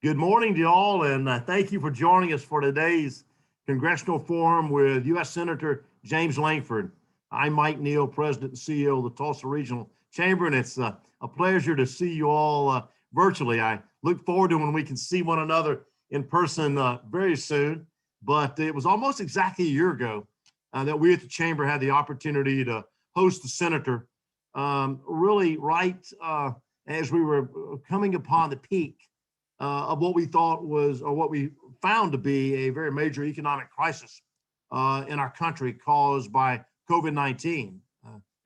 Good morning to you all, and thank you for joining us for today's Congressional Forum with U.S. Senator James Lankford. I'm Mike Neal, President and CEO of the Tulsa Regional Chamber, and it's a pleasure to see you all virtually. I look forward to when we can see one another in person very soon, but it was almost exactly a year ago that we at the Chamber had the opportunity to host the Senator, really right as we were coming upon the peak of what we thought was, or what we found to be, a very major economic crisis in our country caused by COVID-19.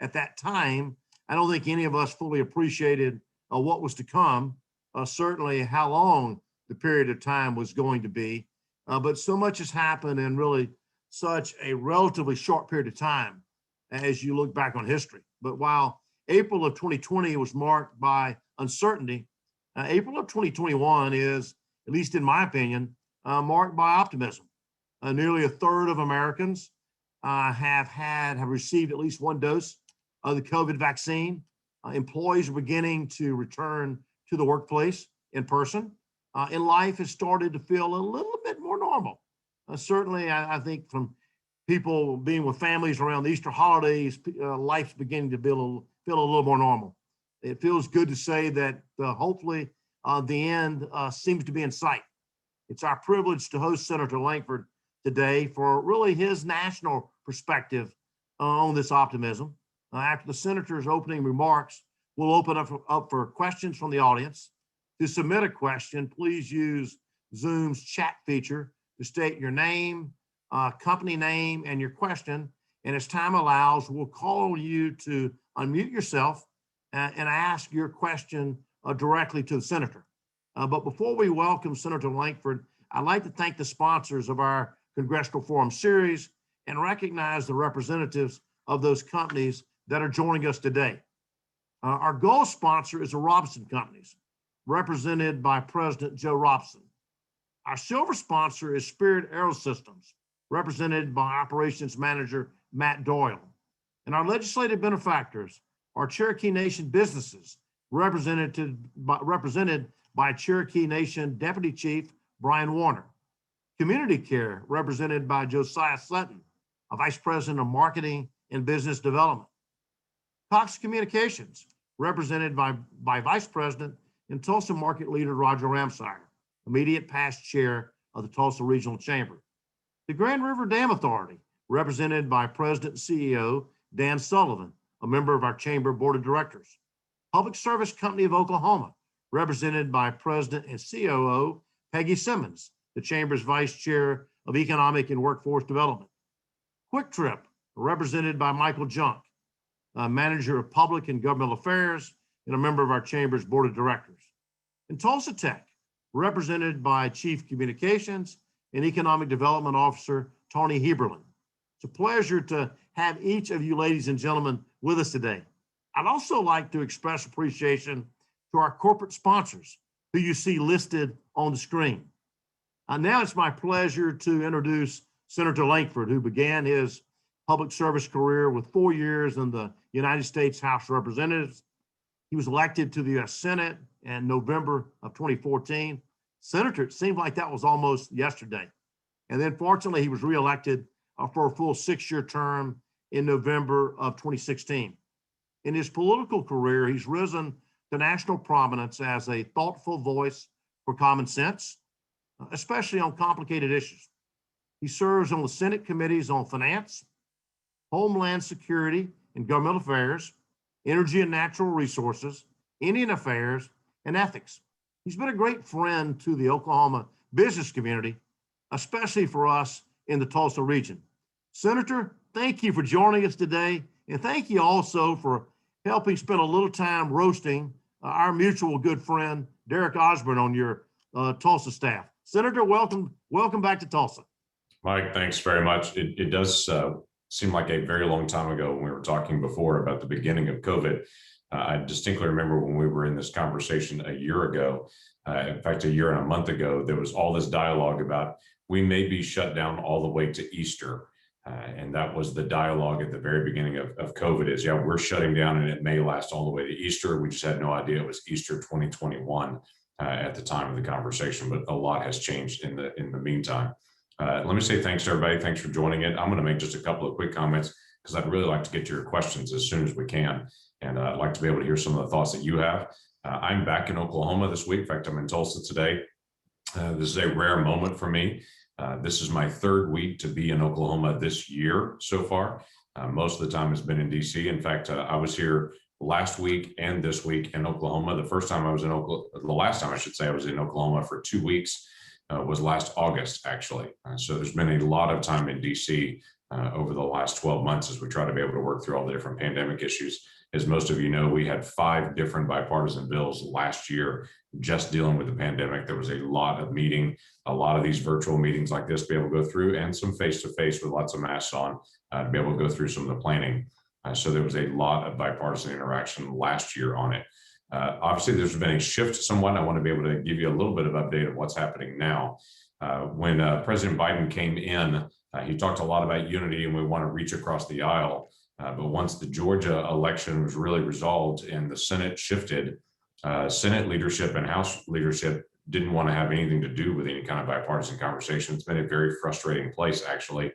At that time, I don't think any of us fully appreciated what was to come, certainly how long the period of time was going to be, but so much has happened in really such a relatively short period of time as you look back on history. But while April of 2020 was marked by uncertainty, April of 2021 is, at least in my opinion, marked by optimism. Nearly a third of Americans have received at least one dose of the COVID vaccine. Employees are beginning to return to the workplace in person, and life has started to feel a little bit more normal. Certainly, I think from people being with families around the Easter holidays, life's beginning to feel a little more normal. It feels good to say that hopefully the end seems to be in sight. It's our privilege to host Senator Lankford today for really his national perspective on this optimism. After the Senator's opening remarks, we'll open up for questions from the audience. To submit a question, please use Zoom's chat feature to state your name, company name, and your question. And as time allows, we'll call you to unmute yourself and ask your question directly to the Senator. But before we welcome Senator Lankford, I'd like to thank the sponsors of our Congressional Forum series and recognize the representatives of those companies that are joining us today. Our gold sponsor is the Robinson Companies, represented by President Joe Robinson. Our silver sponsor is Spirit Aerosystems, represented by Operations Manager Matt Doyle. And our legislative benefactors are Cherokee Nation businesses, represented by Cherokee Nation Deputy Chief Brian Warner. Community Care, represented by Josiah Sutton, a Vice President of Marketing and Business Development. Cox Communications, represented by Vice President and Tulsa Market Leader Roger Ramsire, immediate past chair of the Tulsa Regional Chamber. The Grand River Dam Authority, represented by President and CEO Dan Sullivan, a member of our Chamber Board of Directors. Public Service Company of Oklahoma, represented by President and COO Peggy Simmons, the Chamber's Vice Chair of Economic and Workforce Development. Quick Trip, represented by Michael Junk, Manager of Public and Governmental Affairs and a member of our Chamber's Board of Directors. And Tulsa Tech, represented by Chief Communications and Economic Development Officer Tony Heberlin. It's a pleasure to have each of you ladies and gentlemen with us today. I'd also like to express appreciation to our corporate sponsors who you see listed on the screen. Now it's my pleasure to introduce Senator Lankford, who began his public service career with 4 years in the United States House of Representatives. He was elected to the U.S. Senate in November of 2014. Senator, it seemed like that was almost yesterday. And then fortunately, he was reelected for a full 6-year term in November of 2016. In his political career, he's risen to national prominence as a thoughtful voice for common sense, especially on complicated issues. He serves on the Senate committees on finance, homeland security and governmental affairs, energy and natural resources, Indian affairs, and ethics. He's been a great friend to the Oklahoma business community, especially for us in the Tulsa region. Senator, thank you for joining us today, and thank you also for helping spend a little time roasting our mutual good friend, Derek Osborne, on your Tulsa staff. Senator, welcome back to Tulsa. Mike, thanks very much. It does seem like a very long time ago when we were talking before about the beginning of COVID. I distinctly remember when we were in this conversation a year ago, in fact, a year and a month ago, there was all this dialogue about we may be shut down all the way to Easter. And that was the dialogue at the very beginning of COVID is, yeah, we're shutting down and it may last all the way to Easter. We just had no idea it was Easter 2021. at the time of the conversation, but a lot has changed in the meantime. Let me say thanks to everybody. Thanks for joining it. I'm going to make just a couple of quick comments because I'd really like to get to your questions as soon as we can. And I'd like to be able to hear some of the thoughts that you have. I'm back in Oklahoma this week. In fact, I'm in Tulsa today. This is a rare moment for me. This is my third week to be in Oklahoma this year so far. Most of the time has been in DC. In fact, I was here last week and this week in Oklahoma. The last time I should say I was in Oklahoma for 2 weeks was last August, actually. So there's been a lot of time in DC over the last 12 months as we try to be able to work through all the different pandemic issues. As most of you know, we had 5 different bipartisan bills last year just dealing with the pandemic. There was a lot of meeting, a lot of these virtual meetings like this to be able to go through, and some face-to-face with lots of masks on to be able to go through some of the planning. So there was a lot of bipartisan interaction last year on it. Obviously, there's been a shift somewhat. I want to be able to give you a little bit of update of what's happening now. When President Biden came in, he talked a lot about unity and we want to reach across the aisle. But once the Georgia election was really resolved and the Senate shifted, Senate leadership and House leadership didn't want to have anything to do with any kind of bipartisan conversation. It's been a very frustrating place, actually,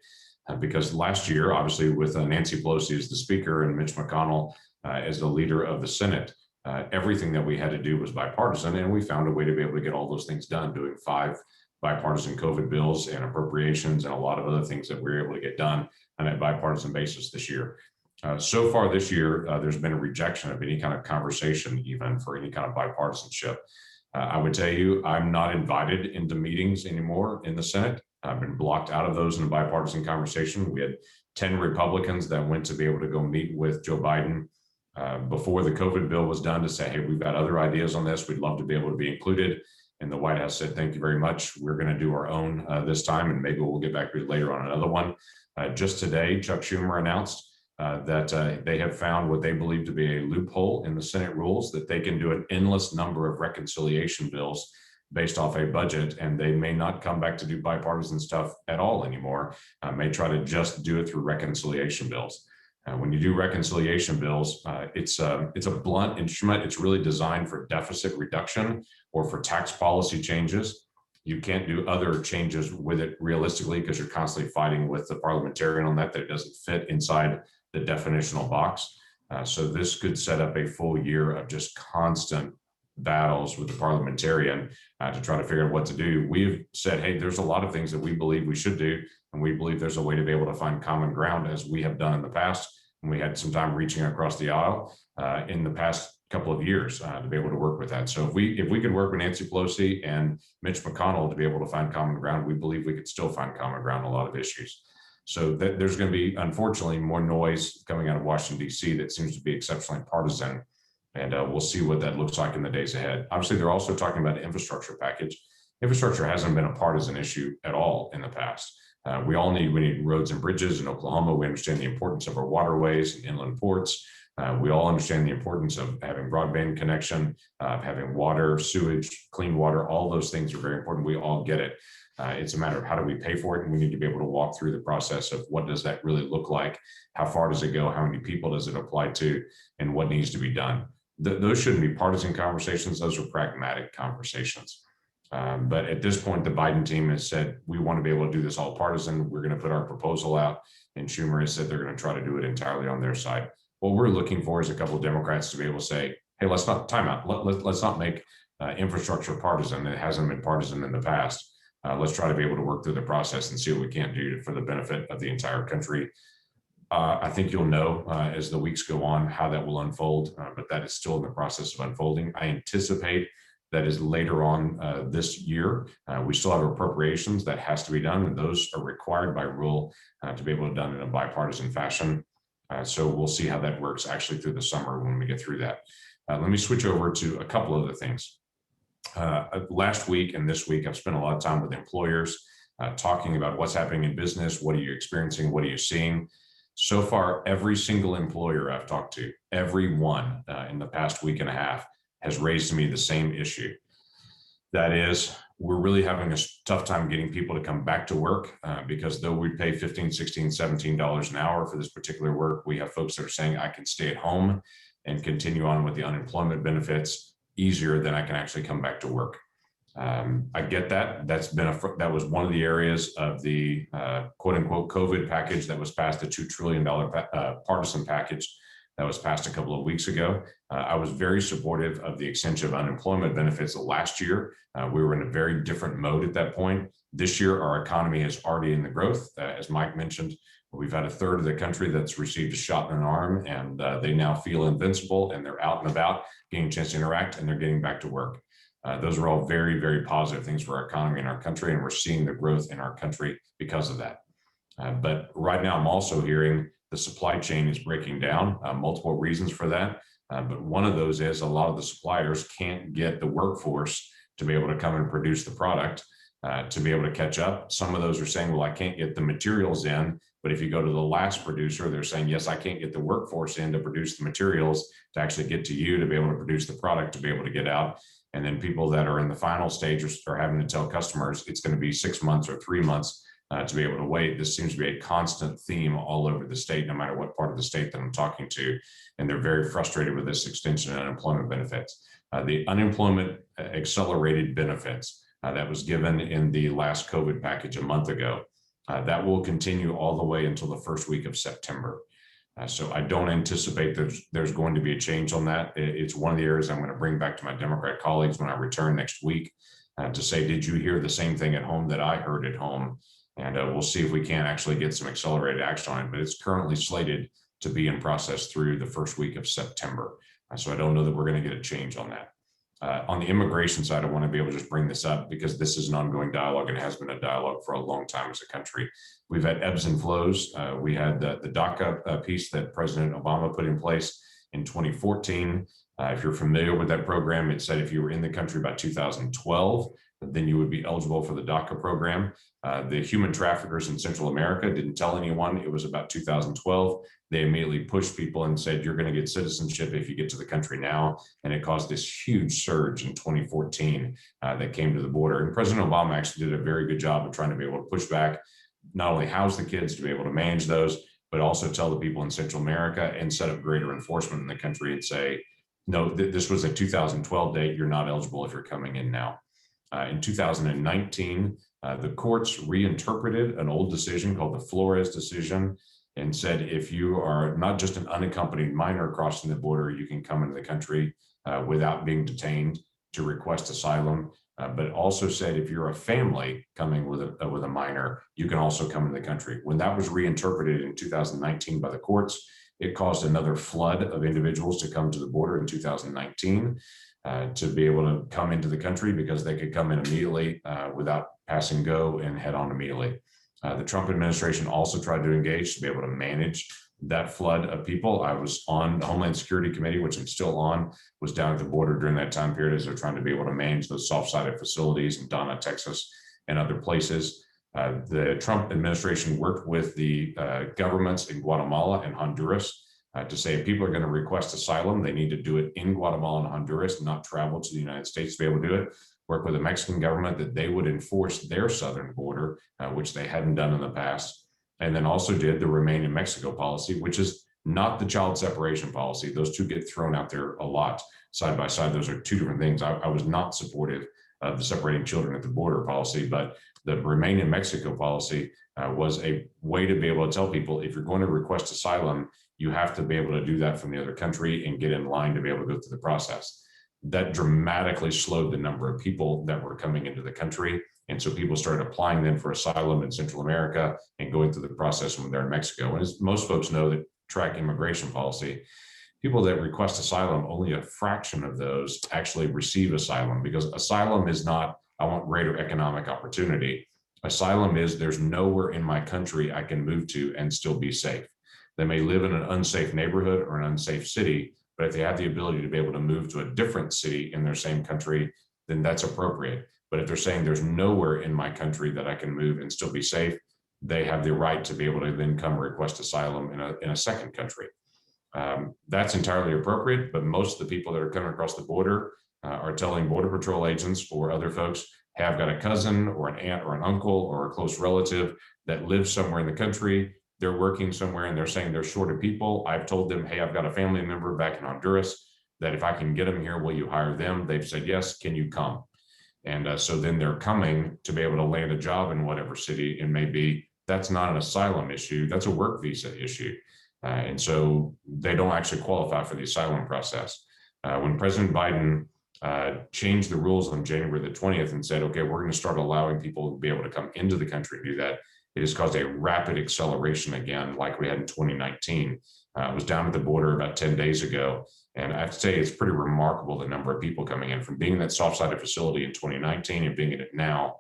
because last year, obviously, with Nancy Pelosi as the speaker and Mitch McConnell as the leader of the Senate, everything that we had to do was bipartisan, and we found a way to be able to get all those things done, doing 5 bipartisan COVID bills and appropriations and a lot of other things that we were able to get done on a bipartisan basis this year. So far this year, there's been a rejection of any kind of conversation, even for any kind of bipartisanship. I would tell you, I'm not invited into meetings anymore in the Senate. I've been blocked out of those in a bipartisan conversation. We had 10 Republicans that went to be able to go meet with Joe Biden before the COVID bill was done to say, hey, we've got other ideas on this. We'd love to be able to be included. And the White House said, thank you very much. We're going to do our own this time, and maybe we'll get back to it later on another one. Just today, Chuck Schumer announced that they have found what they believe to be a loophole in the Senate rules, that they can do an endless number of reconciliation bills based off a budget, and they may not come back to do bipartisan stuff at all anymore, may try to just do it through reconciliation bills. When you do reconciliation bills, it's a blunt instrument. It's really designed for deficit reduction or for tax policy changes. You can't do other changes with it realistically because you're constantly fighting with the parliamentarian on that it doesn't fit inside the definitional box. So this could set up a full year of just constant battles with the parliamentarian to try to figure out what to do. We've said, hey, there's a lot of things that we believe we should do, and we believe there's a way to be able to find common ground, as we have done in the past. And we had some time reaching across the aisle in the past couple of years to be able to work with that. So if we could work with Nancy Pelosi and Mitch McConnell to be able to find common ground, we believe we could still find common ground on a lot of issues. So there's going to be, unfortunately, more noise coming out of Washington, D.C. that seems to be exceptionally partisan. And we'll see what that looks like in the days ahead. Obviously, they're also talking about the infrastructure package. Infrastructure hasn't been a partisan issue at all in the past. We need roads and bridges in Oklahoma. We understand the importance of our waterways and inland ports. We all understand the importance of having broadband connection, having water, sewage, clean water. All those things are very important. We all get it. It's a matter of how do we pay for it, and we need to be able to walk through the process of what does that really look like, how far does it go, how many people does it apply to, and what needs to be done. Those shouldn't be partisan conversations. Those are pragmatic conversations. But at this point, the Biden team has said, we want to be able to do this all partisan. We're going to put our proposal out. And Schumer has said they're going to try to do it entirely on their side. What we're looking for is a couple of Democrats to be able to say, hey, let's not time out. Let's not make infrastructure partisan. It hasn't been partisan in the past. Let's try to be able to work through the process and see what we can do for the benefit of the entire country. I think you'll know as the weeks go on how that will unfold, but that is still in the process of unfolding. I anticipate that is later on this year. We still have appropriations that has to be done, and those are required by rule to be able to be done in a bipartisan fashion. So we'll see how that works actually through the summer when we get through that. Let me switch over to a couple other things. Last week and this week, I've spent a lot of time with employers talking about what's happening in business. What are you experiencing? What are you seeing? So far, every single employer I've talked to, every one in the past week and a half, has raised to me the same issue. That is, we're really having a tough time getting people to come back to work because though we pay $15, $16, $17 an hour for this particular work, we have folks that are saying, I can stay at home and continue on with the unemployment benefits, easier, then I can actually come back to work. I get that. That was one of the areas of the quote unquote COVID package that was passed, the $2 trillion partisan package that was passed a couple of weeks ago. I was very supportive of the extension of unemployment benefits last year. We were in a very different mode at that point. This year, our economy is already in the growth. As Mike mentioned, we've had a third of the country that's received a shot in an arm, and they now feel invincible, and they're out and about, getting a chance to interact, and they're getting back to work. Those are all very, very positive things for our economy and our country, and we're seeing the growth in our country because of that. But right now, I'm also hearing the supply chain is breaking down, multiple reasons for that. But one of those is a lot of the suppliers can't get the workforce to be able to come and produce the product, to be able to catch up. Some of those are saying, well, I can't get the materials in. But if you go to the last producer, they're saying, yes, I can't get the workforce in to produce the materials to actually get to you to be able to produce the product to be able to get out. And then people that are in the final stage are having to tell customers it's going to be 6 months or 3 months to be able to wait. This seems to be a constant theme all over the state, no matter what part of the state that I'm talking to. And they're very frustrated with this extension of unemployment benefits. The unemployment accelerated benefits that was given in the last COVID package a month ago, that will continue all the way until the first week of September. So I don't anticipate there's going to be a change on that. It's one of the areas I'm going to bring back to my Democrat colleagues when I return next week to say, did you hear the same thing at home that I heard at home? And we'll see if we can actually get some accelerated action on it. But it's currently slated to be in process through the first week of September. So I don't know that we're going to get a change on that. On the immigration side, I want to be able to just bring this up because this is an ongoing dialogue and has been a dialogue for a long time as a country. We've had ebbs and flows. We had the DACA piece that President Obama put in place in 2014. If you're familiar with that program, it said if you were in the country by 2012, then you would be eligible for the DACA program. The human traffickers in Central America didn't tell anyone it was about 2012. They immediately pushed people and said, you're going to get citizenship if you get to the country now. And it caused this huge surge in 2014 that came to the border. And President Obama actually did a very good job of trying to be able to push back, not only house the kids to be able to manage those, but also tell the people in Central America and set up greater enforcement in the country and say, no, this was a 2012 date. You're not eligible if you're coming in now. In 2019, the courts reinterpreted an old decision called the Flores decision and said, if you are not just an unaccompanied minor crossing the border, you can come into the country without being detained to request asylum. But also said, if you're a family coming with a minor, you can also come into the country. When that was reinterpreted in 2019 by the courts, it caused another flood of individuals to come to the border in 2019 to be able to come into the country because they could come in immediately without pass and go and head on immediately. The Trump administration also tried to engage to be able to manage that flood of people. I was on the Homeland Security Committee, which I'm still on, was down at the border during that time period as they're trying to be able to manage those soft-sided facilities in Donna, Texas, and other places. The Trump administration worked with the governments in Guatemala and Honduras to say if people are going to request asylum, they need to do it in Guatemala and Honduras, not travel to the United States to be able to do it. Work with the Mexican government that they would enforce their southern border, which they hadn't done in the past. And then also did the Remain in Mexico policy, which is not the child separation policy. Those two get thrown out there a lot side by side. Those are two different things. I was not supportive of the separating children at the border policy, but the Remain in Mexico policy was a way to be able to tell people if you're going to request asylum, you have to be able to do that from the other country and get in line to be able to go through the process. That dramatically slowed the number of people that were coming into the country. And so people started applying then for asylum in Central America and going through the process when they're in Mexico. And as most folks know that track immigration policy, people that request asylum, only a fraction of those actually receive asylum, because asylum is not, I want greater economic opportunity. Asylum is there's nowhere in my country I can move to and still be safe. They may live in an unsafe neighborhood or an unsafe city, but if they have the ability to be able to move to a different city in their same country, then that's appropriate. But if they're saying there's nowhere in my country that I can move and still be safe, they have the right to be able to then come request asylum in a second country. That's entirely appropriate, but most of the people that are coming across the border are telling Border Patrol agents or other folks, hey, I've got a cousin or an aunt or an uncle or a close relative that lives somewhere in the country. They're working somewhere and they're saying they're short of people. I've told them, hey, I've got a family member back in Honduras. that if I can get them here, will you hire them? They've said, yes, can you come? And so then they're coming to be able to land a job in whatever city it may be. That's not an asylum issue, that's a work visa issue. And so they don't actually qualify for the asylum process. When President Biden changed the rules on January the 20th and said, okay, we're going to start allowing people to be able to come into the country and do that, it has caused a rapid acceleration again, like we had in 2019. It was down at the border about 10 days ago. And I have to say, it's pretty remarkable the number of people coming in from being in that soft-sided facility in 2019 and being in it now.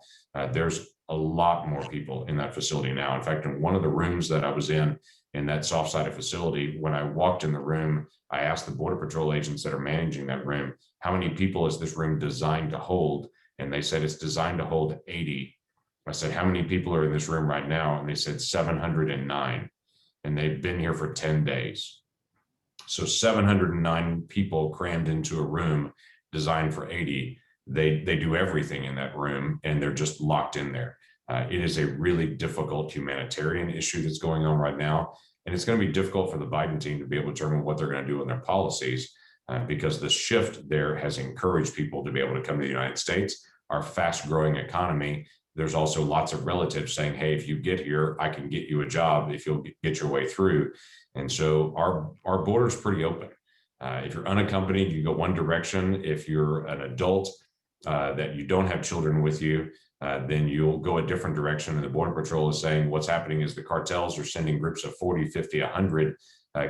There's a lot more people in that facility now. In fact, in one of the rooms that I was in that soft-sided facility, when I walked in the room, I asked the Border Patrol agents that are managing that room, how many people is this room designed to hold? And they said it's designed to hold 80. I said, how many people are in this room right now? And they said 709. And they've been here for 10 days. So 709 people crammed into a room designed for 80. They do everything in that room, and they're just locked in there. It is a really difficult humanitarian issue that's going on right now. And it's going to be difficult for the Biden team to be able to determine what they're going to do in their policies, because the shift there has encouraged people to be able to come to the United States. Our fast growing economy, there's also lots of relatives saying, hey, if you get here, I can get you a job if you'll get your way through. And so our border is pretty open. If you're unaccompanied, you go one direction. If you're an adult that you don't have children with you, then you'll go a different direction. And the Border Patrol is saying what's happening is the cartels are sending groups of 40, 50, 100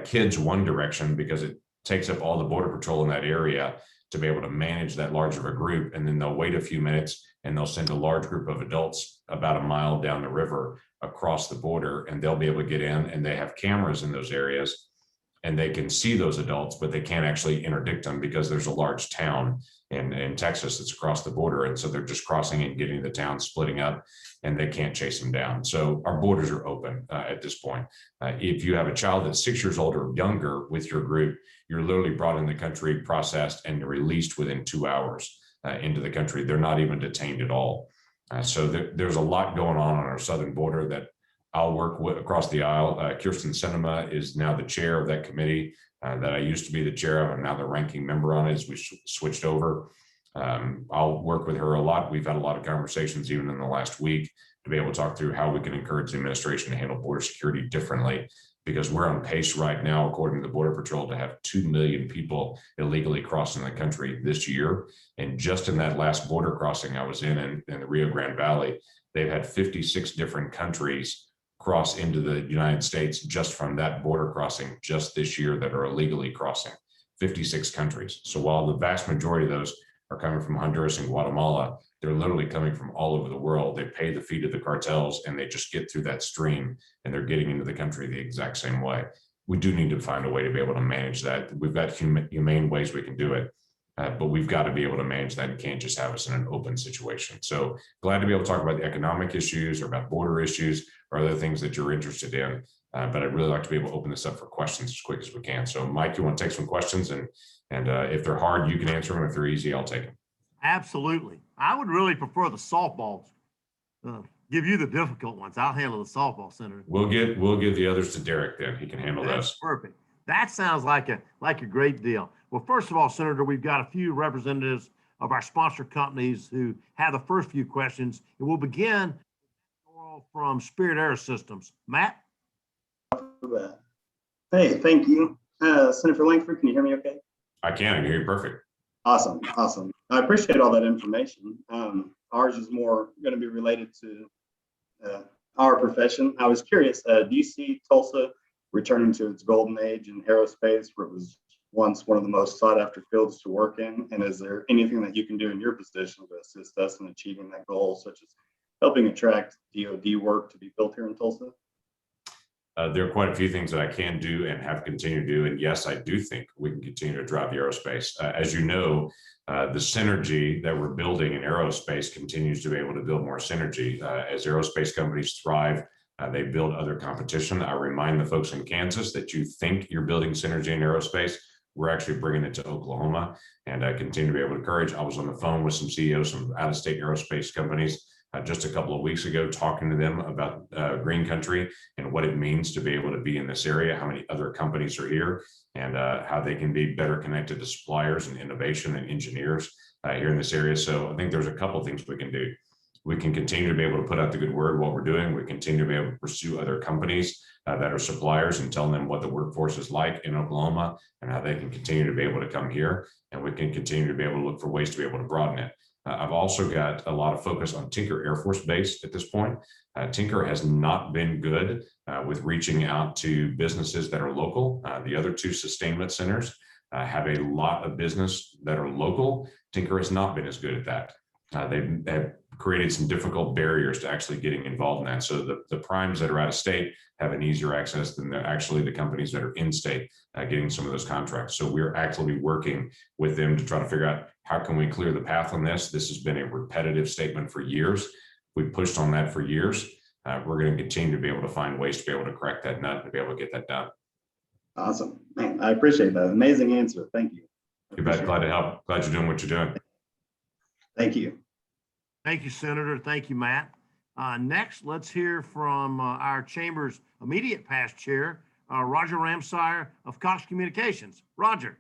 kids one direction, because it takes up all the Border Patrol in that area to be able to manage that large of a group. And then they'll wait a few minutes and they'll send a large group of adults about a mile down the river across the border, and they'll be able to get in, and they have cameras in those areas and they can see those adults, but they can't actually interdict them because there's a large town in Texas that's across the border. And so they're just crossing and getting the town, splitting up, and they can't chase them down. So our borders are open at this point. If you have a child that's 6 years old or younger with your group, you're literally brought in the country, processed, and released within 2 hours into the country. They're not even detained at all. So there's a lot going on our southern border that I'll work with across the aisle. Kirsten Sinema is now the chair of that committee that I used to be the chair of. I'm now the ranking member on it as we switched over. I'll work with her a lot. We've had a lot of conversations even in the last week to be able to talk through how we can encourage the administration to handle border security differently, because we're on pace right now, according to the Border Patrol, to have 2 million people illegally crossing the country this year. And just in that last border crossing I was in the Rio Grande Valley, they've had 56 different countries cross into the United States just from that border crossing just this year that are illegally crossing 56 countries. So while the vast majority of those are coming from Honduras and Guatemala, they're literally coming from all over the world. They pay the fee to the cartels and they just get through that stream, and they're getting into the country the exact same way. We do need to find a way to be able to manage that. We've got humane ways we can do it, but we've got to be able to manage that and can't just have us in an open situation. So glad to be able to talk about the economic issues or about border issues or other things that you're interested in. But I'd really like to be able to open this up for questions as quick as we can. So Mike, you want to take some questions, and if they're hard, you can answer them. If they're easy, I'll take them. Absolutely. I would really prefer the softballs. Give you the difficult ones. I'll handle the softball, Senator. We'll give the others to Derek then. He can handle That's those. perfect. That sounds like a great deal. Well, first of all, Senator, we've got a few representatives of our sponsor companies who have the first few questions, and we'll begin from Spirit Air Systems. Matt? Hey, thank you. Senator Lankford, can you hear me okay? I can hear you perfect. Awesome. I appreciate all that information. Ours is more going to be related to our profession. I was curious, do you see Tulsa returning to its golden age in aerospace, where it was once one of the most sought after fields to work in? And is there anything that you can do in your position to assist us in achieving that goal, such as helping attract DoD work to be built here in Tulsa? There are quite a few things that I can do and have continued to do. And yes, I do think we can continue to drive the aerospace. As you know, the synergy that we're building in aerospace continues to be able to build more synergy. As aerospace companies thrive, they build other competition. I remind the folks in Kansas that you think you're building synergy in aerospace. We're actually bringing it to Oklahoma, and I continue to be able to encourage. I was on the phone with some CEOs from out-of-state aerospace companies just a couple of weeks ago, talking to them about green country and what it means to be able to be in this area, how many other companies are here, and how they can be better connected to suppliers and innovation and engineers here in this area. So I think there's a couple of things we can do. We can continue to be able to put out the good word what we're doing. We continue to be able to pursue other companies that are suppliers and tell them what the workforce is like in Oklahoma and how they can continue to be able to come here. And we can continue to be able to look for ways to be able to broaden it. I've also got a lot of focus on Tinker Air Force Base at this point. Tinker has not been good with reaching out to businesses that are local. The other two sustainment centers have a lot of business that are local. Tinker has not been as good at that. They've created some difficult barriers to actually getting involved in that. So the primes that are out of state have an easier access than actually the companies that are in state getting some of those contracts. So we're actively working with them to try to figure out how can we clear the path on this. This has been a repetitive statement for years. We've pushed on that for years. We're going to continue to be able to find ways to be able to crack that nut and to be able to get that done. Awesome. Man, I appreciate that. Amazing answer. Thank you. You bet. Glad to help. Glad you're doing what you're doing. Thank you. Thank you, Senator. Thank you, Matt. Next, let's hear from our chamber's immediate past chair, Roger Ramsire of Cox Communications. Roger.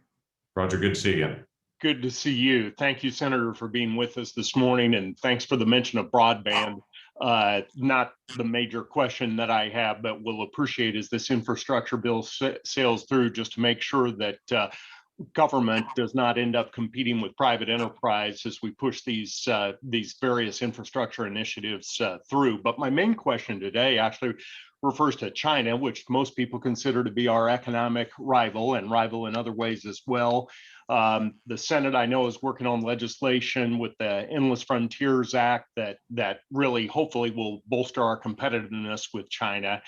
Roger, good to see you again. Good to see you. Thank you, Senator, for being with us this morning, and thanks for the mention of broadband. Not the major question that I have, but will appreciate as this infrastructure bill sails through, just to make sure that government does not end up competing with private enterprise as we push these various infrastructure initiatives through. But my main question today actually refers to China, which most people consider to be our economic rival, and rival in other ways as well. The Senate, I know, is working on legislation with the Endless Frontiers Act that really hopefully will bolster our competitiveness with China.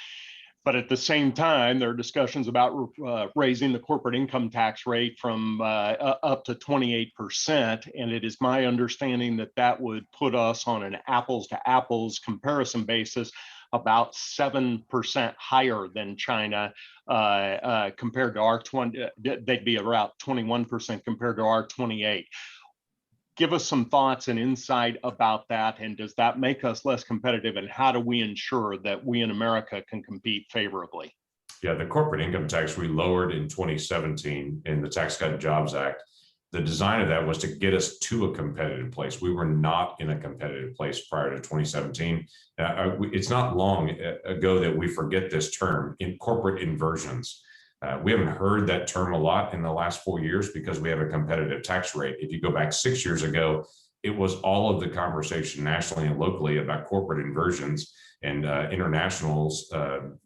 But at the same time, there are discussions about raising the corporate income tax rate from up to 28%. And it is my understanding that that would put us on an apples to apples comparison basis about 7% higher than China compared to our 20, they'd be around 21% compared to our 28. Give us some thoughts and insight about that. And does that make us less competitive? And how do we ensure that we in America can compete favorably? Yeah, the corporate income tax we lowered in 2017 in the Tax Cut and Jobs Act. The design of that was to get us to a competitive place. We were not in a competitive place prior to 2017. It's not long ago that we forget this term in corporate inversions. We haven't heard that term a lot in the last 4 years because we have a competitive tax rate. If you go back 6 years ago, it was all of the conversation nationally and locally about corporate inversions and internationals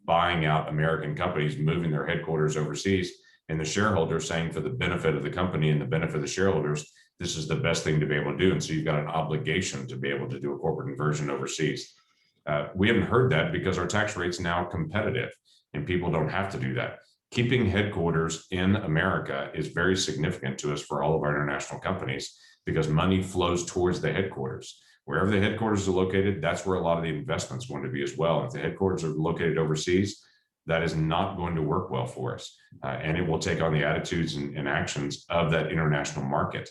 buying out American companies, moving their headquarters overseas, and the shareholders saying for the benefit of the company and the benefit of the shareholders, this is the best thing to be able to do. And so you've got an obligation to be able to do a corporate inversion overseas. We haven't heard that because our tax rate's now competitive and people don't have to do that. Keeping headquarters in America is very significant to us for all of our international companies because money flows towards the headquarters. Wherever the headquarters are located, that's where a lot of the investment's going to be as well. If the headquarters are located overseas, that is not going to work well for us. And it will take on the attitudes and actions of that international market.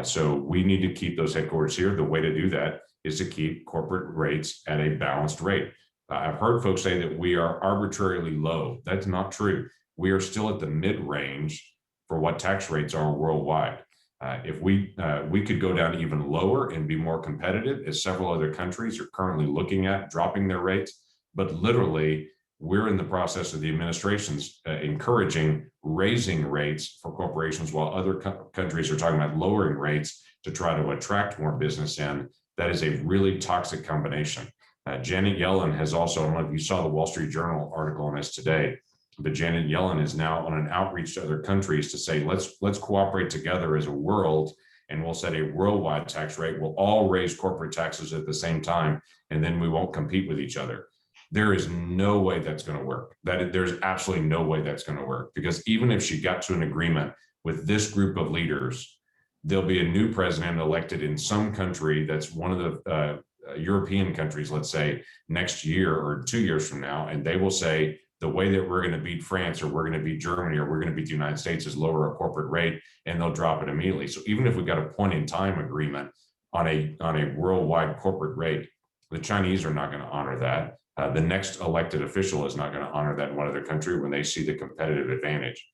So we need to keep those headquarters here. The way to do that is to keep corporate rates at a balanced rate. I've heard folks say that we are arbitrarily low. That's not true. We are still at the mid-range for what tax rates are worldwide. If we could go down even lower and be more competitive, as several other countries are currently looking at dropping their rates, but literally we're in the process of the administration's encouraging raising rates for corporations while other countries are talking about lowering rates to try to attract more business in. That is a really toxic combination. Janet Yellen has also, I don't know if you saw the Wall Street Journal article on this today, but Janet Yellen is now on an outreach to other countries to say, let's cooperate together as a world, and we'll set a worldwide tax rate. We'll all raise corporate taxes at the same time, and then we won't compete with each other. There is no way that's going to work. There's absolutely no way that's going to work, because even if she got to an agreement with this group of leaders, there'll be a new president elected in some country that's one of the European countries, let's say, next year or 2 years from now, and they will say, the way that we're going to beat France or we're going to beat Germany or we're going to beat the United States is lower a corporate rate, and they'll drop it immediately. So even if we got a point in time agreement on a worldwide corporate rate, The Chinese are not going to honor that. The next elected official is not going to honor that in one other country when they see the competitive advantage.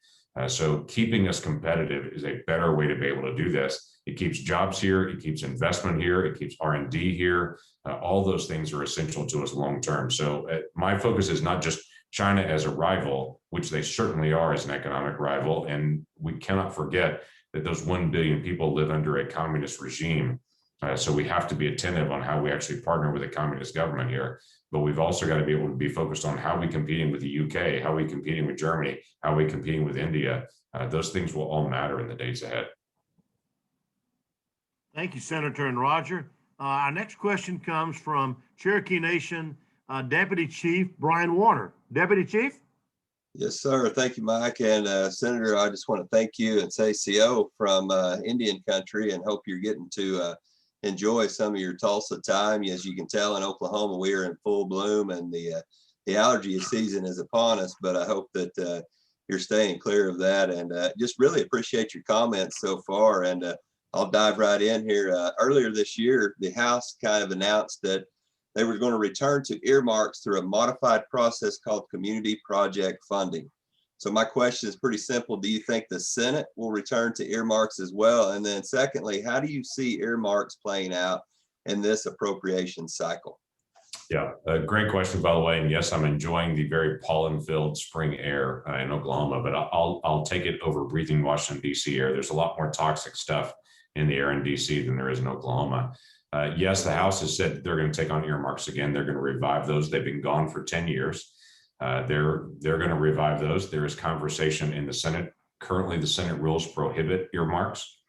So keeping us competitive is a better way to be able to do this. It keeps jobs here, it keeps investment here, it keeps R&D here. All those things are essential to us long term. So my focus is not just China as a rival, which they certainly are as an economic rival. And we cannot forget that those 1 billion people live under a communist regime. So we have to be attentive on how we actually partner with a communist government here. But we've also got to be able to be focused on how we competing with the UK, how we competing with Germany, how we competing with India. Those things will all matter in the days ahead. Thank you, Senator and Roger. Our next question comes from Cherokee Nation Deputy Chief Brian Warner. Deputy Chief? Yes, sir. Thank you, Mike. And Senator, I just want to thank you and say CO from Indian country, and hope you're getting to enjoy some of your Tulsa time. As you can tell, in Oklahoma, we are in full bloom, and the allergy season is upon us, but I hope that you're staying clear of that, and just really appreciate your comments so far. And I'll dive right in here. Earlier this year, the House kind of announced that they were going to return to earmarks through a modified process called community project funding. So my question is pretty simple. Do you think the Senate will return to earmarks as well? And then secondly, how do you see earmarks playing out in this appropriation cycle? Yeah, a great question, by the way. And yes, I'm enjoying the very pollen-filled spring air in Oklahoma, but I'll take it over breathing Washington, D.C. air. There's a lot more toxic stuff in the air in D.C. than there is in Oklahoma. Yes, the House has said they're going to take on earmarks again. They're going to revive those. They've been gone for 10 years. They're going to revive those. There is conversation in the Senate. Currently, the Senate rules prohibit earmarks,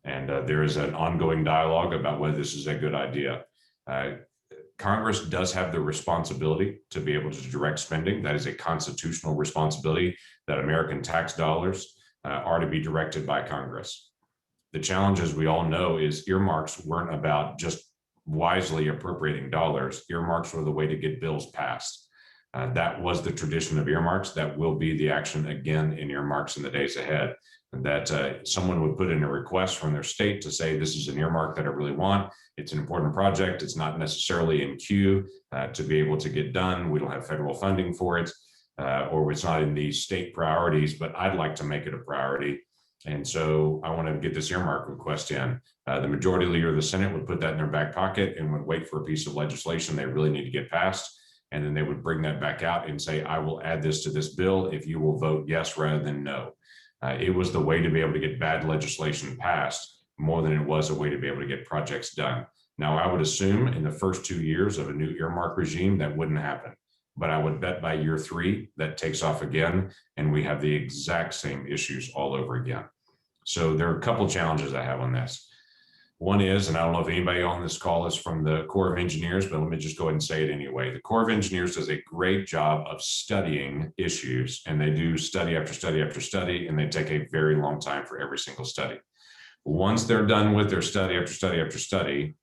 and there is an ongoing dialogue about whether this is a good idea. Congress does have the responsibility to be able to direct spending. That is a constitutional responsibility, that American tax dollars are to be directed by Congress. The challenge, as we all know, is earmarks weren't about just wisely appropriating dollars. Earmarks were the way to get bills passed. That was the tradition of earmarks. That will be the action again in earmarks in the days ahead. That someone would put in a request from their state to say, this is an earmark that I really want. It's an important project. It's not necessarily in queue to be able to get done. We don't have federal funding for it, or it's not in the state priorities, but I'd like to make it a priority. And so I want to get this earmark request in. The majority leader of the Senate would put that in their back pocket and would wait for a piece of legislation they really need to get passed. And then they would bring that back out and say, I will add this to this bill if you will vote yes rather than no. It was the way to be able to get bad legislation passed more than it was a way to be able to get projects done. Now, I would assume in the first 2 years of a new earmark regime, that wouldn't happen. But I would bet by year 3, that takes off again, and we have the exact same issues all over again. So there are a couple of challenges I have on this. One is, and I don't know if anybody on this call is from the Corps of Engineers, but let me just go ahead and say it anyway. The Corps of Engineers does a great job of studying issues, and they do study after study after study, and they take a very long time for every single study. Once they're done with their study after study after study,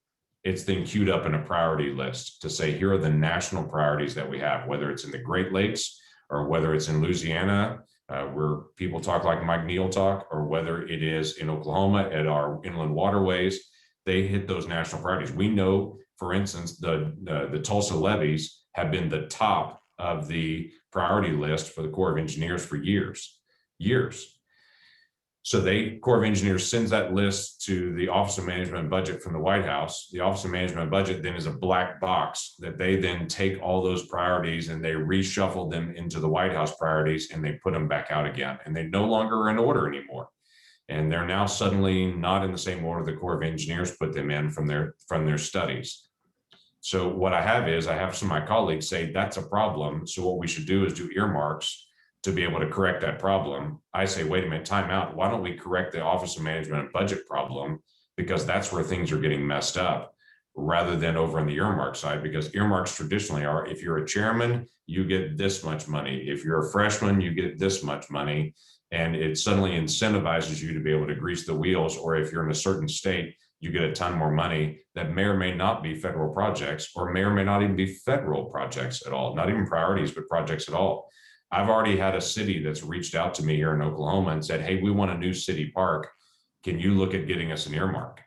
it's then queued up in a priority list to say, here are the national priorities that we have, whether it's in the Great Lakes or whether it's in Louisiana, where people talk like Mike Neal talk, or whether it is in Oklahoma at our inland waterways. They hit those national priorities. We know, for instance, the Tulsa levees have been the top of the priority list for the Corps of Engineers for years. So Corps of Engineers sends that list to the Office of Management and Budget from the White House. The Office of Management and Budget then is a black box that they then take all those priorities and they reshuffle them into the White House priorities, and they put them back out again. And they no longer are in order anymore. And they're now suddenly not in the same order the Corps of Engineers put them in from their studies. So what I have some of my colleagues say that's a problem. So what we should do is do earmarks to be able to correct that problem. I say, wait a minute, time out. Why don't we correct the Office of Management and Budget problem? Because that's where things are getting messed up, rather than over on the earmark side, because earmarks traditionally are, if you're a chairman, you get this much money. If you're a freshman, you get this much money. And it suddenly incentivizes you to be able to grease the wheels. Or if you're in a certain state, you get a ton more money that may or may not be federal projects, or may or may not even be federal projects at all, not even priorities, but projects at all. I've already had a city that's reached out to me here in Oklahoma and said, hey, we want a new city park. Can you look at getting us an earmark?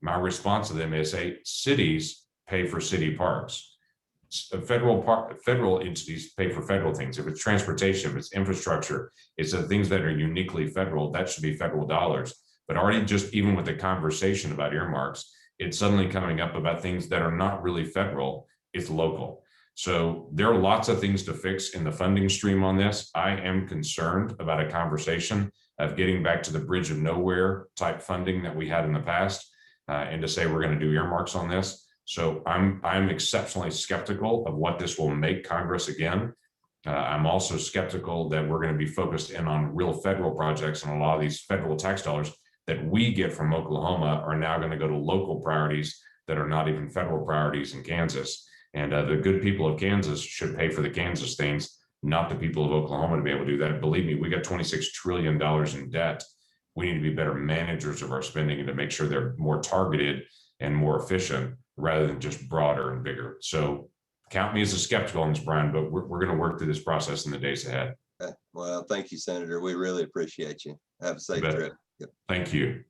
My response to them is, hey, cities pay for city parks. Federal entities pay for federal things. If it's transportation, if it's infrastructure, it's the things that are uniquely federal, that should be federal dollars. But already just even with the conversation about earmarks, it's suddenly coming up about things that are not really federal, it's local. So there are lots of things to fix in the funding stream on this. I am concerned about a conversation of getting back to the bridge of nowhere type funding that we had in the past, and to say we're going to do earmarks on this. So I'm exceptionally skeptical of what this will make Congress again. I'm also skeptical that we're going to be focused in on real federal projects, and a lot of these federal tax dollars that we get from Oklahoma are now going to go to local priorities that are not even federal priorities in Kansas. And the good people of Kansas should pay for the Kansas things, not the people of Oklahoma to be able to do that. Believe me, we got $26 trillion in debt. We need to be better managers of our spending and to make sure they're more targeted and more efficient rather than just broader and bigger. So count me as a skeptical on this, Brian, but we're going to work through this process in the days ahead. Okay. Well, thank you, Senator. We really appreciate you. Have a safe trip. Yep. Thank you.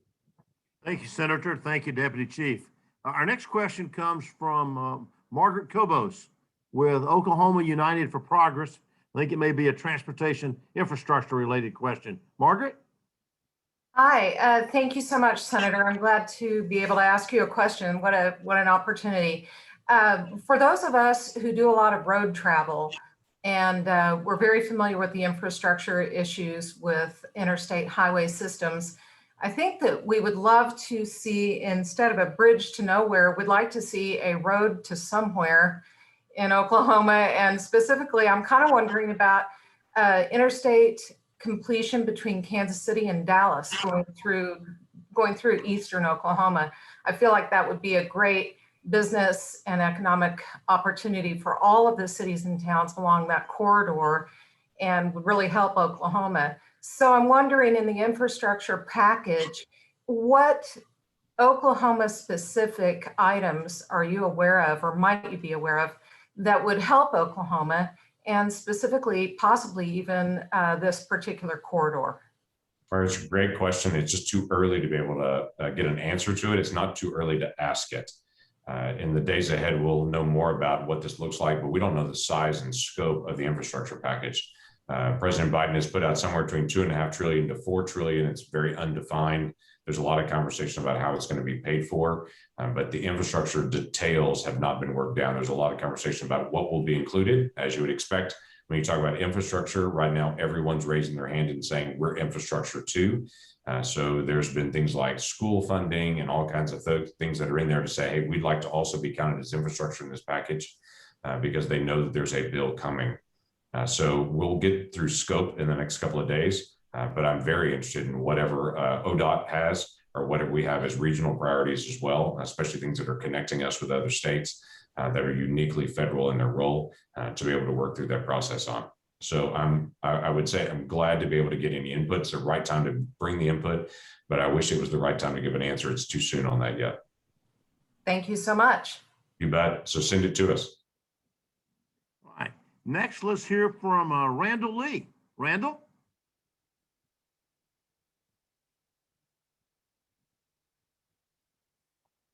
Thank you, Senator. Thank you, Deputy Chief. Our next question comes from Margaret Kobos with Oklahoma United for Progress. I think it may be a transportation infrastructure related question. Margaret? Hi, thank you so much, Senator. I'm glad to be able to ask you a question. What an opportunity. For those of us who do a lot of road travel, and we're very familiar with the infrastructure issues with interstate highway systems, I think that we would love to see, instead of a bridge to nowhere, we'd like to see a road to somewhere in Oklahoma. And specifically, I'm kind of wondering about interstate completion between Kansas City and Dallas going through eastern Oklahoma. I feel like that would be a great business and economic opportunity for all of the cities and towns along that corridor and would really help Oklahoma. So I'm wondering, in the infrastructure package, what Oklahoma specific items are you aware of, or might you be aware of, that would help Oklahoma, and specifically possibly even this particular corridor? Well, it's a great question. It's just too early to be able to get an answer to it. It's not too early to ask it. In the days ahead, we'll know more about what this looks like, but we don't know the size and scope of the infrastructure package. President Biden has put out somewhere between $2.5 trillion to $4 trillion. It's very undefined. There's a lot of conversation about how it's going to be paid for, but the infrastructure details have not been worked down. There's a lot of conversation about what will be included, as you would expect. When you talk about infrastructure, right now, everyone's raising their hand and saying we're infrastructure too. So there's been things like school funding and all kinds of things that are in there to say, hey, we'd like to also be counted as infrastructure in this package because they know that there's a bill coming. So we'll get through scope in the next couple of days, but I'm very interested in whatever ODOT has or whatever we have as regional priorities as well, especially things that are connecting us with other states that are uniquely federal in their role to be able to work through that process on. So I would say I'm glad to be able to get any input. It's the right time to bring the input, but I wish it was the right time to give an answer. It's too soon on that yet. Thank you so much. You bet. So send it to us. All right. Next, let's hear from Randall Lee. Randall?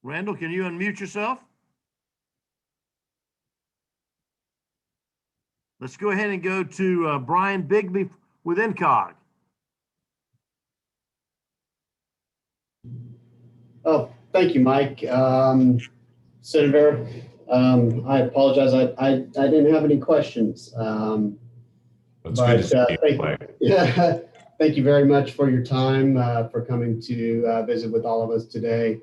Randall, can you unmute yourself? Let's go ahead and go to Brian Bigby with NCOG. Oh, thank you, Mike. Senator, I apologize. I didn't have any questions. That's good to see. Thank you very much for your time, for coming to visit with all of us today.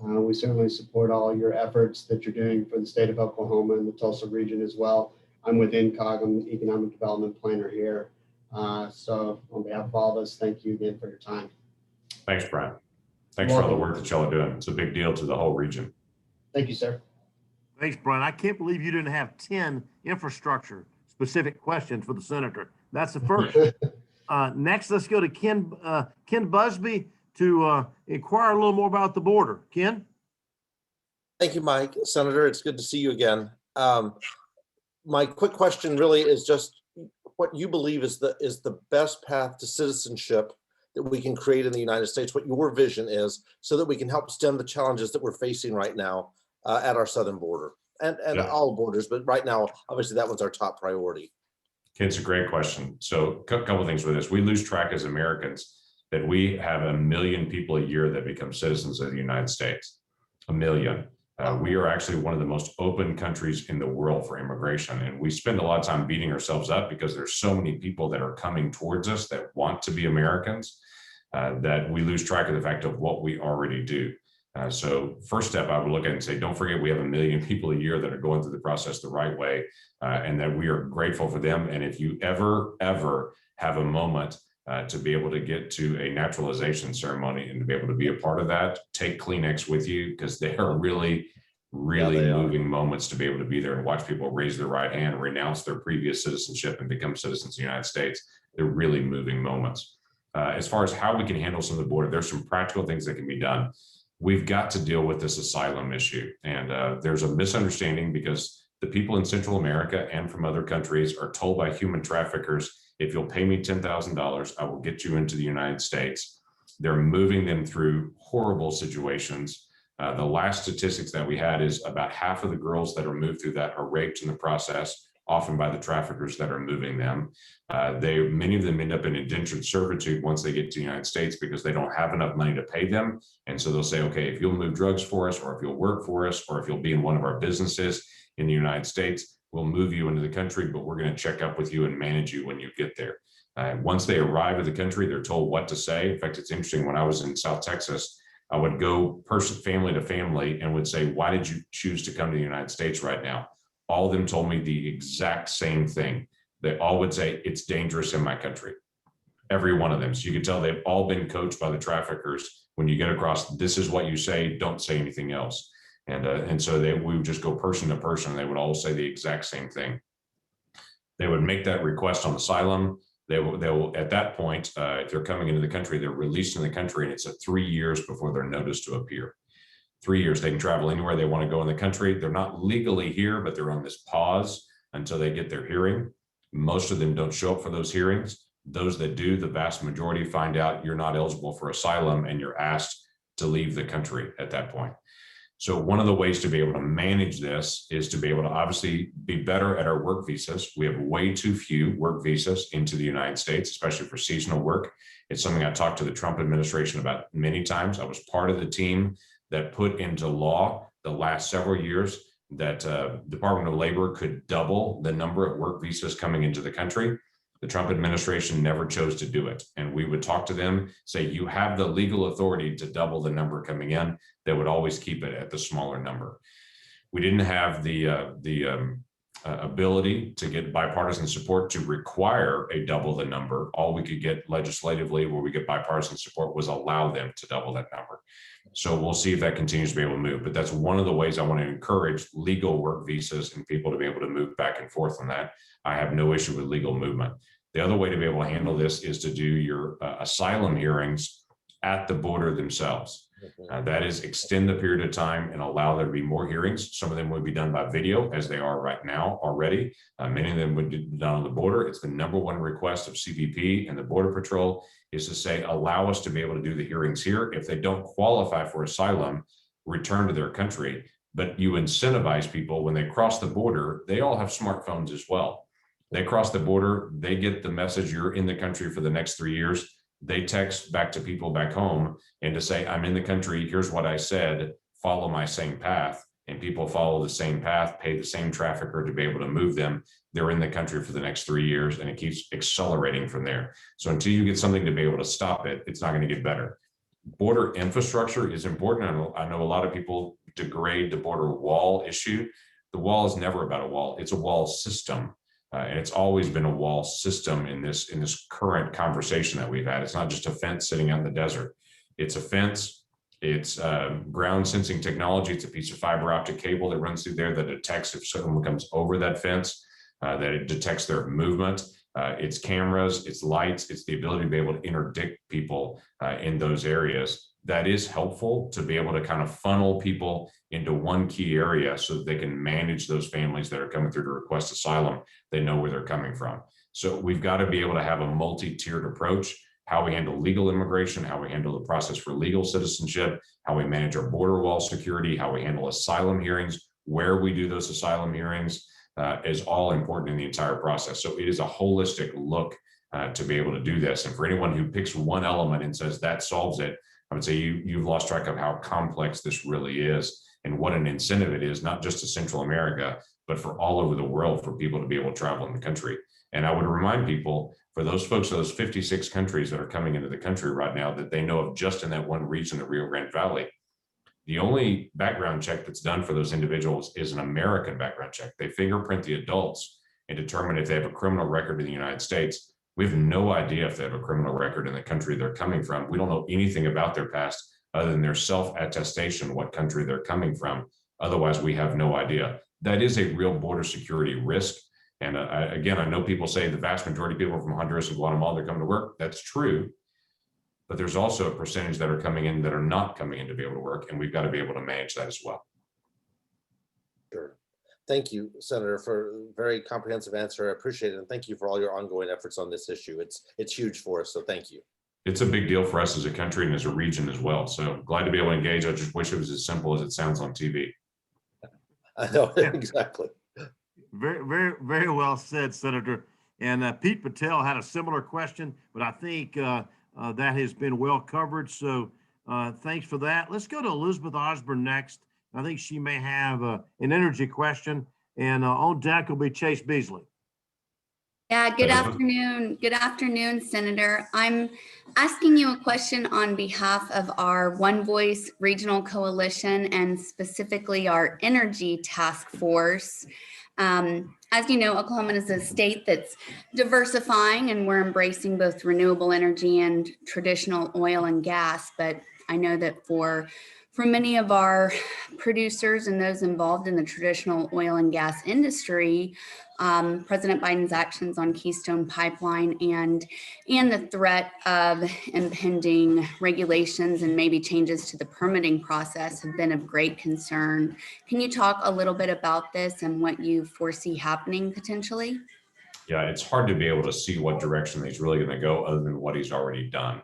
We certainly support all your efforts that you're doing for the state of Oklahoma and the Tulsa region as well. I'm with NCOG. I'm the Economic Development Planner here. So on behalf of all of us, thank you again for your time. Thanks, Brian. Thanks for all the work that y'all are doing. It's a big deal to the whole region. Thank you, sir. Thanks, Brian. I can't believe you didn't have 10 infrastructure specific questions for the senator. That's the first. Next, let's go to Ken Busby to inquire a little more about the border. Ken? Thank you, Mike. Senator, it's good to see you again. My quick question really is just what you believe is the best path to citizenship that we can create in the United States, what your vision is, so that we can help stem the challenges that we're facing right now at our southern border and Yeah. all borders. But right now, obviously, that one's our top priority. It's a great question. So a couple of things with this. We lose track as Americans that we have 1 million people a year that become citizens of the United States. 1 million. We are actually one of the most open countries in the world for immigration. And we spend a lot of time beating ourselves up because there's so many people that are coming towards us that want to be Americans that we lose track of the fact of what we already do. So first step, I would look at it and say, don't forget we have 1 million people a year that are going through the process the right way and that we are grateful for them. And if you ever have a moment to be able to get to a naturalization ceremony and to be able to be a part of that, take Kleenex with you because they are really moving moments to be able to be there and watch people raise their right hand, renounce their previous citizenship and become citizens of the United States. They're really moving moments. As far as how we can handle some of the border, there's some practical things that can be done. We've got to deal with this asylum issue. And there's a misunderstanding because the people in Central America and from other countries are told by human traffickers, if you'll pay me $10,000, I will get you into the United States. They're moving them through horrible situations. The last statistics that we had is about half of the girls that are moved through that are raped in the process, often by the traffickers that are moving them. Many of them end up in indentured servitude once they get to the United States because they don't have enough money to pay them. And so they'll say, okay, if you'll move drugs for us, or if you'll work for us, or if you'll be in one of our businesses in the United States, we'll move you into the country, but we're going to check up with you and manage you when you get there. Once they arrive at the country, they're told what to say. In fact, it's interesting. When I was in South Texas, I would go family to family and would say, why did you choose to come to the United States right now? All of them told me the exact same thing. They all would say, it's dangerous in my country. Every one of them. So you can tell they've all been coached by the traffickers. When you get across, this is what you say, don't say anything else. And so we would just go person to person. And they would all say the exact same thing. They would make that request on asylum. They will at that point, if they're coming into the country, they're released in the country, and it's 3 years before they're noticed to appear. 3 years, they can travel anywhere they want to go in the country. They're not legally here, but they're on this pause until they get their hearing. Most of them don't show up for those hearings. Those that do, the vast majority find out you're not eligible for asylum and you're asked to leave the country at that point. So one of the ways to be able to manage this is to be able to obviously be better at our work visas. We have way too few work visas into the United States, especially for seasonal work. It's something I talked to the Trump administration about many times. I was part of the team that put into law the last several years that Department of Labor could double the number of work visas coming into the country. The Trump administration never chose to do it. And we would talk to them, say, you have the legal authority to double the number coming in. They would always keep it at the smaller number. We didn't have the ability to get bipartisan support to require a double the number. All we could get legislatively where we get bipartisan support was allow them to double that number. So we'll see if that continues to be able to move. But that's one of the ways I want to encourage legal work visas and people to be able to move back and forth on that. I have no issue with legal movement. The other way to be able to handle this is to do your asylum hearings at the border themselves. That is, extend the period of time and allow there to be more hearings. Some of them would be done by video, as they are right now already. Many of them would be done on the border. It's the #1 request of CBP and the Border Patrol is to say, allow us to be able to do the hearings here. If they don't qualify for asylum, return to their country. But you incentivize people when they cross the border, they all have smartphones as well. They cross the border, they get the message you're in the country for the next 3 years. They text back to people back home and to say, I'm in the country, here's what I said, follow my same path. And people follow the same path, pay the same trafficker to be able to move them. They're in the country for the next 3 years, and it keeps accelerating from there. So until you get something to be able to stop it, it's not going to get better. Border infrastructure is important. I know a lot of people degrade the border wall issue. The wall is never about a wall. It's a wall system. And it's always been a wall system in this current conversation that we've had. It's not just a fence sitting out in the desert. It's a fence. It's ground sensing technology. It's a piece of fiber optic cable that runs through there that detects if someone comes over that fence, that it detects their movement. It's cameras, it's lights, it's the ability to be able to interdict people in those areas. That is helpful to be able to kind of funnel people into one key area so that they can manage those families that are coming through to request asylum. They know where they're coming from. So we've got to be able to have a multi-tiered approach. how we handle legal immigration, how we handle the process for legal citizenship, how we manage our border wall security, how we handle asylum hearings, where we do those asylum hearings is all important in the entire process. So it is a holistic look to be able to do this. And for anyone who picks one element and says that solves it, I would say you've lost track of how complex this really is and what an incentive it is, not just to Central America, but for all over the world for people to be able to travel in the country. And I would remind people, for those folks, those 56 countries that are coming into the country right now that they know of just in that one region, the Rio Grande Valley, the only background check that's done for those individuals is an American background check. They fingerprint the adults and determine if they have a criminal record in the United States. We have no idea if they have a criminal record in the country they're coming from. We don't know anything about their past other than their self-attestation, what country they're coming from. Otherwise, we have no idea. That is a real border security risk. And again, I know people say the vast majority of people from Honduras and Guatemala, they're coming to work. That's true. But there's also a percentage that are coming in that are not coming in to be able to work. And we've got to be able to manage that as well. Sure. Thank you, Senator, for a very comprehensive answer. I appreciate it. And thank you for all your ongoing efforts on this issue. It's huge for us. So thank you. It's a big deal for us as a country and as a region as well. So glad to be able to engage. I just wish it was as simple as it sounds on TV. I know, Yeah. exactly. Very well said, Senator. And Pete Patel had a similar question, but I think that has been well covered. So thanks for that. Let's go to Elizabeth Osborne next. I think she may have an energy question. And on deck will be Chase Beasley. Yeah, good afternoon. Good afternoon, Senator. I'm asking you a question on behalf of our One Voice Regional Coalition and specifically our Energy Task Force. As you know, Oklahoma is a state that's diversifying and we're embracing both renewable energy and traditional oil and gas. But I know that for many of our producers and those involved in the traditional oil and gas industry, President Biden's actions on Keystone Pipeline and the threat of impending regulations and maybe changes to the permitting process have been of great concern. Can you talk a little bit about this and what you foresee happening potentially? Yeah, it's hard to be able to see what direction he's really going to go other than what he's already done.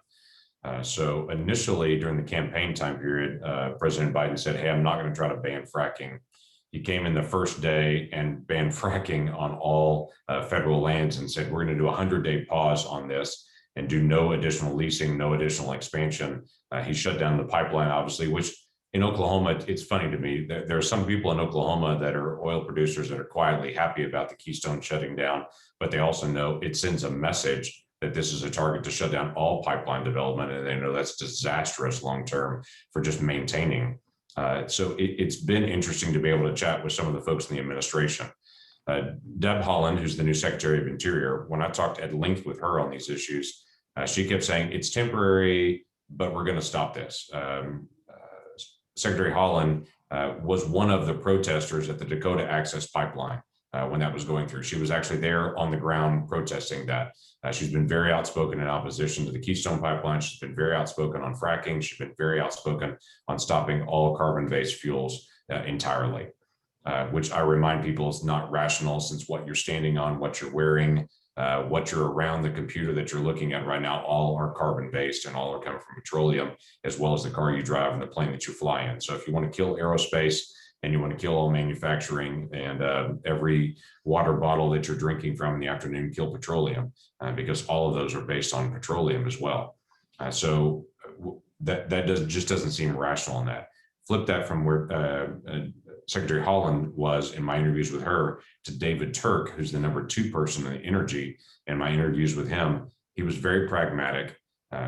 So initially during the campaign time period, President Biden said, hey, I'm not going to try to ban fracking. He came in the first day and banned fracking on all federal lands and said, we're going to do a 100-day pause on this and do no additional leasing, no additional expansion. He shut down the pipeline, obviously, which in Oklahoma, it's funny to me that there are some people in Oklahoma that are oil producers that are quietly happy about the Keystone shutting down, but they also know it sends a message that this is a target to shut down all pipeline development. And they know that's disastrous long-term for just maintaining. So it's been interesting to be able to chat with some of the folks in the administration. Deb Haaland, who's the new Secretary of Interior, when I talked at length with her on these issues, she kept saying it's temporary, but we're going to stop this. Secretary Haaland was one of the protesters at the Dakota Access Pipeline when that was going through. She was actually there on the ground protesting that. She's been very outspoken in opposition to the Keystone Pipeline. She's been very outspoken on fracking. She's been very outspoken on stopping all carbon-based fuels entirely, which I remind people is not rational, since what you're standing on, what you're wearing, what you're around, the computer that you're looking at right now, all are carbon-based and all are coming from petroleum, as well as the car you drive and the plane that you fly in. So if you want to kill aerospace, and you want to kill all manufacturing and every water bottle that you're drinking from in the afternoon, kill petroleum, because all of those are based on petroleum as well. So that just doesn't seem rational in that. Flip that from where Secretary Haaland was in my interviews with her to David Turk, who's the #2 person in energy. In my interviews with him, he was very pragmatic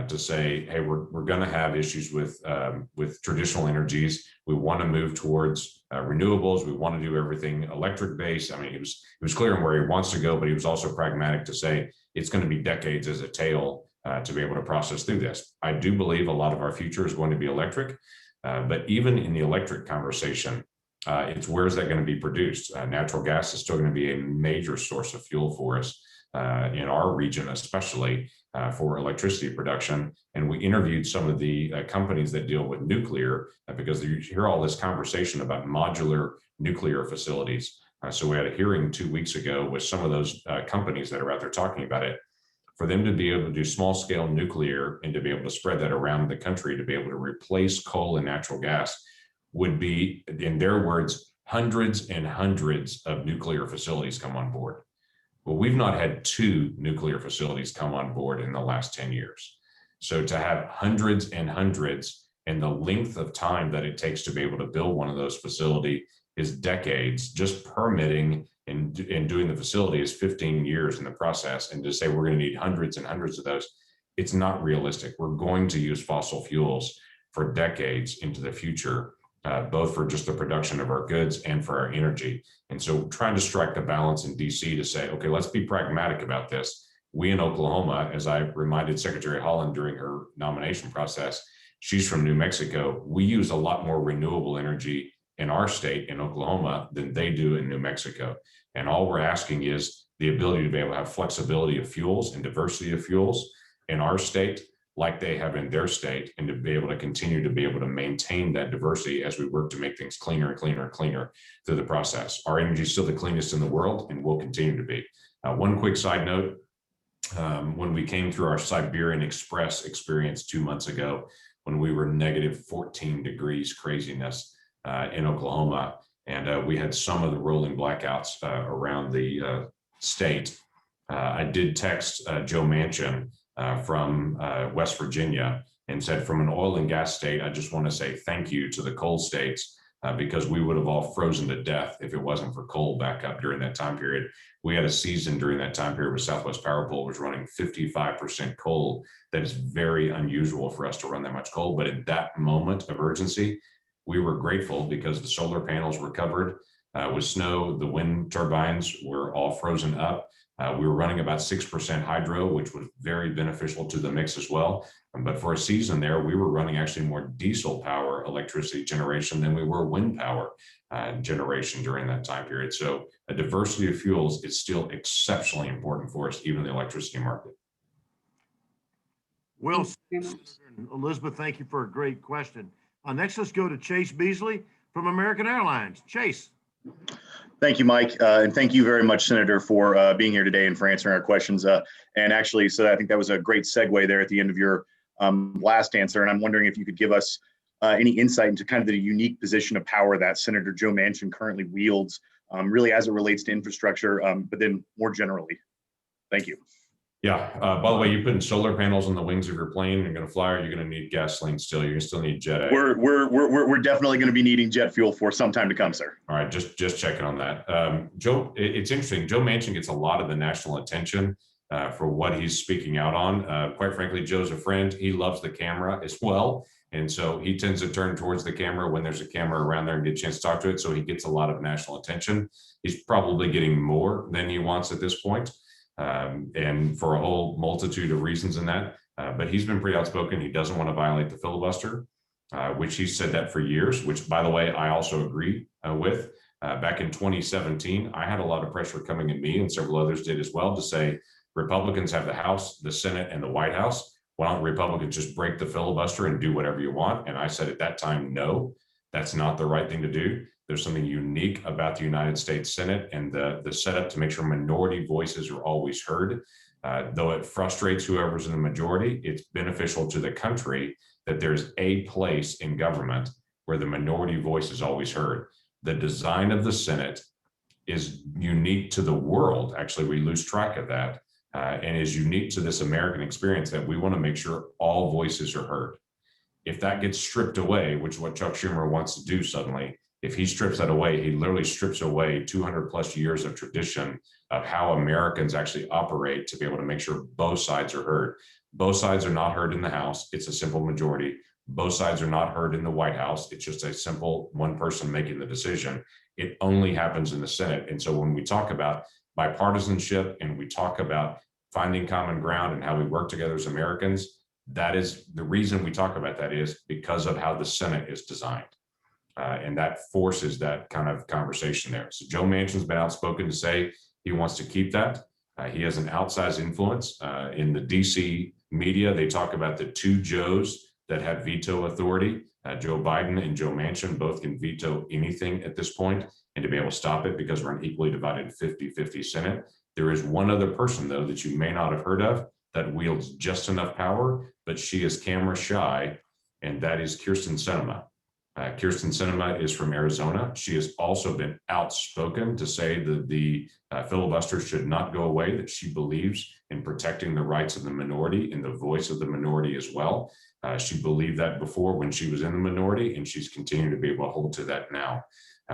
to say, hey, we're going to have issues with traditional energies. We want to move towards renewables. We want to do everything electric based. I mean, he was clear on where he wants to go, but he was also pragmatic to say it's going to be decades as a tail to be able to process through this. I do believe a lot of our future is going to be electric, but even in the electric conversation, it's where is that going to be produced? Natural gas is still going to be a major source of fuel for us in our region, especially for electricity production. And we interviewed some of the companies that deal with nuclear because you hear all this conversation about modular nuclear facilities. So we had a hearing 2 weeks ago with some of those companies that are out there talking about it. For them to be able to do small scale nuclear and to be able to spread that around the country, to be able to replace coal and natural gas, would be, in their words, hundreds and hundreds of nuclear facilities come on board. Well, we've not had 2 nuclear facilities come on board in the last 10 years. So to have hundreds and hundreds, and the length of time that it takes to be able to build one of those facilities is decades. Just permitting and doing the facility is 15 years in the process. And to say we're going to need hundreds and hundreds of those, it's not realistic. We're going to use fossil fuels for decades into the future, both for just the production of our goods and for our energy. And so trying to strike the balance in DC to say, okay, let's be pragmatic about this. We in Oklahoma, as I reminded Secretary Holland during her nomination process, she's from New Mexico. We use a lot more renewable energy in our state in Oklahoma than they do in New Mexico. And all we're asking is the ability to be able to have flexibility of fuels and diversity of fuels in our state like they have in their state, and to be able to continue to be able to maintain that diversity as we work to make things cleaner and cleaner and cleaner through the process. Our energy is still the cleanest in the world and will continue to be. One quick side note, when we came through our Siberian Express experience 2 months ago, when we were -14 degrees craziness in Oklahoma, and we had some of the rolling blackouts around the state, I did text Joe Manchin from West Virginia and said, from an oil and gas state, I just want to say thank you to the coal states, because we would have all frozen to death if it wasn't for coal back up during that time period. We had a season during that time period where Southwest Power Pool was running 55% coal. That is very unusual for us to run that much coal. But at that moment of urgency, we were grateful because the solar panels were covered with snow. The wind turbines were all frozen up. We were running about 6% hydro, which was very beneficial to the mix as well. But for a season there, we were running actually more diesel power electricity generation than we were wind power generation during that time period. So a diversity of fuels is still exceptionally important for us, even in the electricity market. Well, Thank you very much. Elizabeth, thank you for a great question. Next, let's go to Chase Beasley from American Airlines. Chase. Thank you, Mike. And thank you very much, Senator, for being here today and for answering our questions. And actually, so I think that was a great segue there at the end of your last answer. And I'm wondering if you could give us any insight into kind of the unique position of power that Senator Joe Manchin currently wields, really as it relates to infrastructure, but then more generally. Thank you. Yeah. By the way, you putting solar panels on the wings of your plane, you're going to fly, or you're going to need gasoline still. You're going to still need jet A. We're definitely going to be needing jet fuel for some time to come, sir. All right, just checking on that. Joe, it's interesting. Joe Manchin gets a lot of the national attention for what he's speaking out on. Quite frankly, Joe's a friend. He loves the camera as well. And so he tends to turn towards the camera when there's a camera around there and get a chance to talk to it. So he gets a lot of national attention. He's probably getting more than he wants at this point. And for a whole multitude of reasons in that, but he's been pretty outspoken. He doesn't want to violate the filibuster, which he's said that for years, which, by the way, I also agree with. Back in 2017, I had a lot of pressure coming at me, and several others did as well, to say Republicans have the House, the Senate, and the White House. Why don't Republicans just break the filibuster and do whatever you want? And I said at that time, no, that's not the right thing to do. There's something unique about the United States Senate and the setup to make sure minority voices are always heard. Though it frustrates whoever's in the majority, it's beneficial to the country that there's a place in government where the minority voice is always heard. The design of the Senate is unique to the world. Actually, we lose track of that, and is unique to this American experience that we want to make sure all voices are heard. If that gets stripped away, which is what Chuck Schumer wants to do suddenly, if he strips that away, he literally strips away 200 plus years of tradition of how Americans actually operate to be able to make sure both sides are heard. Both sides are not heard in the House. It's a simple majority. Both sides are not heard in the White House. It's just a simple one person making the decision. It only happens in the Senate. And so when we talk about bipartisanship and we talk about finding common ground and how we work together as Americans, that is the reason we talk about that, is because of how the Senate is designed. And that forces that kind of conversation there. So Joe Manchin's been outspoken to say he wants to keep that. He has an outsized influence in the DC media. They talk about the two Joes that have veto authority. Joe Biden and Joe Manchin both can veto anything at this point, and to be able to stop it because we're an equally divided 50-50 Senate. There is one other person, though, that you may not have heard of that wields just enough power, but she is camera shy, and that is Kyrsten Sinema. Kyrsten Sinema is from Arizona. She has also been outspoken to say that the filibuster should not go away, that she believes in protecting the rights of the minority and the voice of the minority as well. She believed that before when she was in the minority, and she's continuing to be able to hold to that now.